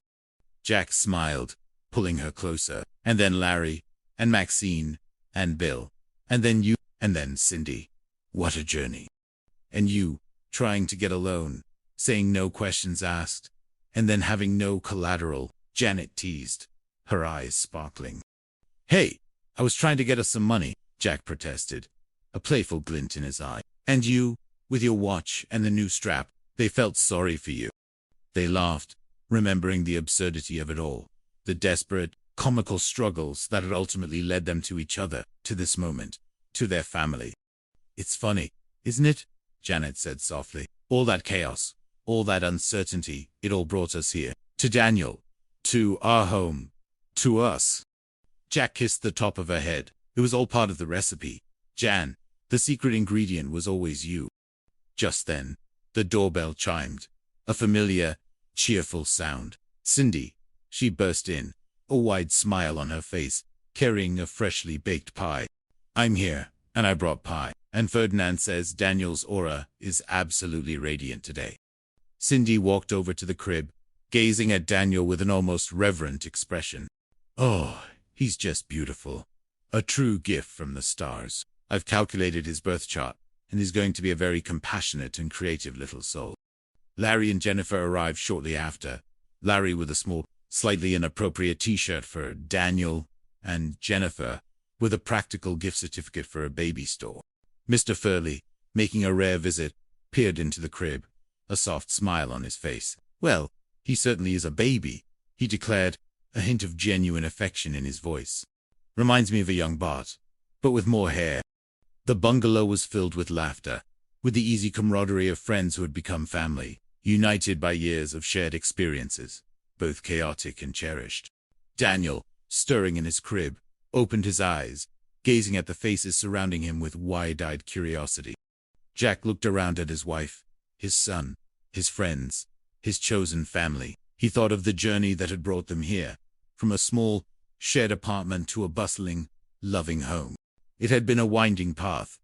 Jack smiled, pulling her closer. "And then Larry, and Maxine, and Bill, and then you, and then Cindy. What a journey. And you, trying to get a loan, saying no questions asked, and then having no collateral," Janet teased, her eyes sparkling. "Hey, I was trying to get us some money," Jack protested, a playful glint in his eye. "And you, with your watch and the new strap." They felt sorry for you. They laughed, remembering the absurdity of it all, the desperate, comical struggles that had ultimately led them to each other, to this moment, to their family. "It's funny, isn't it?" Janet said softly. "All that chaos, all that uncertainty, it all brought us here. To Daniel. To our home. To us." Jack kissed the top of her head. "It was all part of the recipe. Jan, the secret ingredient was always you." Just then, the doorbell chimed. A familiar, cheerful sound. Cindy. She burst in, a wide smile on her face, carrying a freshly baked pie. "I'm here, and I brought pie. And Ferdinand says Daniel's aura is absolutely radiant today." Cindy walked over to the crib, gazing at Daniel with an almost reverent expression. "Oh, he's just beautiful. A true gift from the stars. I've calculated his birth chart, and he's going to be a very compassionate and creative little soul." Larry and Jennifer arrived shortly after, Larry with a small, slightly inappropriate t-shirt for Daniel, and Jennifer with a practical gift certificate for a baby store. Mr. Furley, making a rare visit, peered into the crib, a soft smile on his face. "Well, he certainly is a baby," he declared, a hint of genuine affection in his voice. "Reminds me of a young Bart, but with more hair." The bungalow was filled with laughter, with the easy camaraderie of friends who had become family, united by years of shared experiences, both chaotic and cherished. Daniel, stirring in his crib, opened his eyes, gazing at the faces surrounding him with wide-eyed curiosity. Jack looked around at his wife, his son, his friends, his chosen family. He thought of the journey that had brought them here, from a small, shared apartment to a bustling, loving home. It had been a winding path,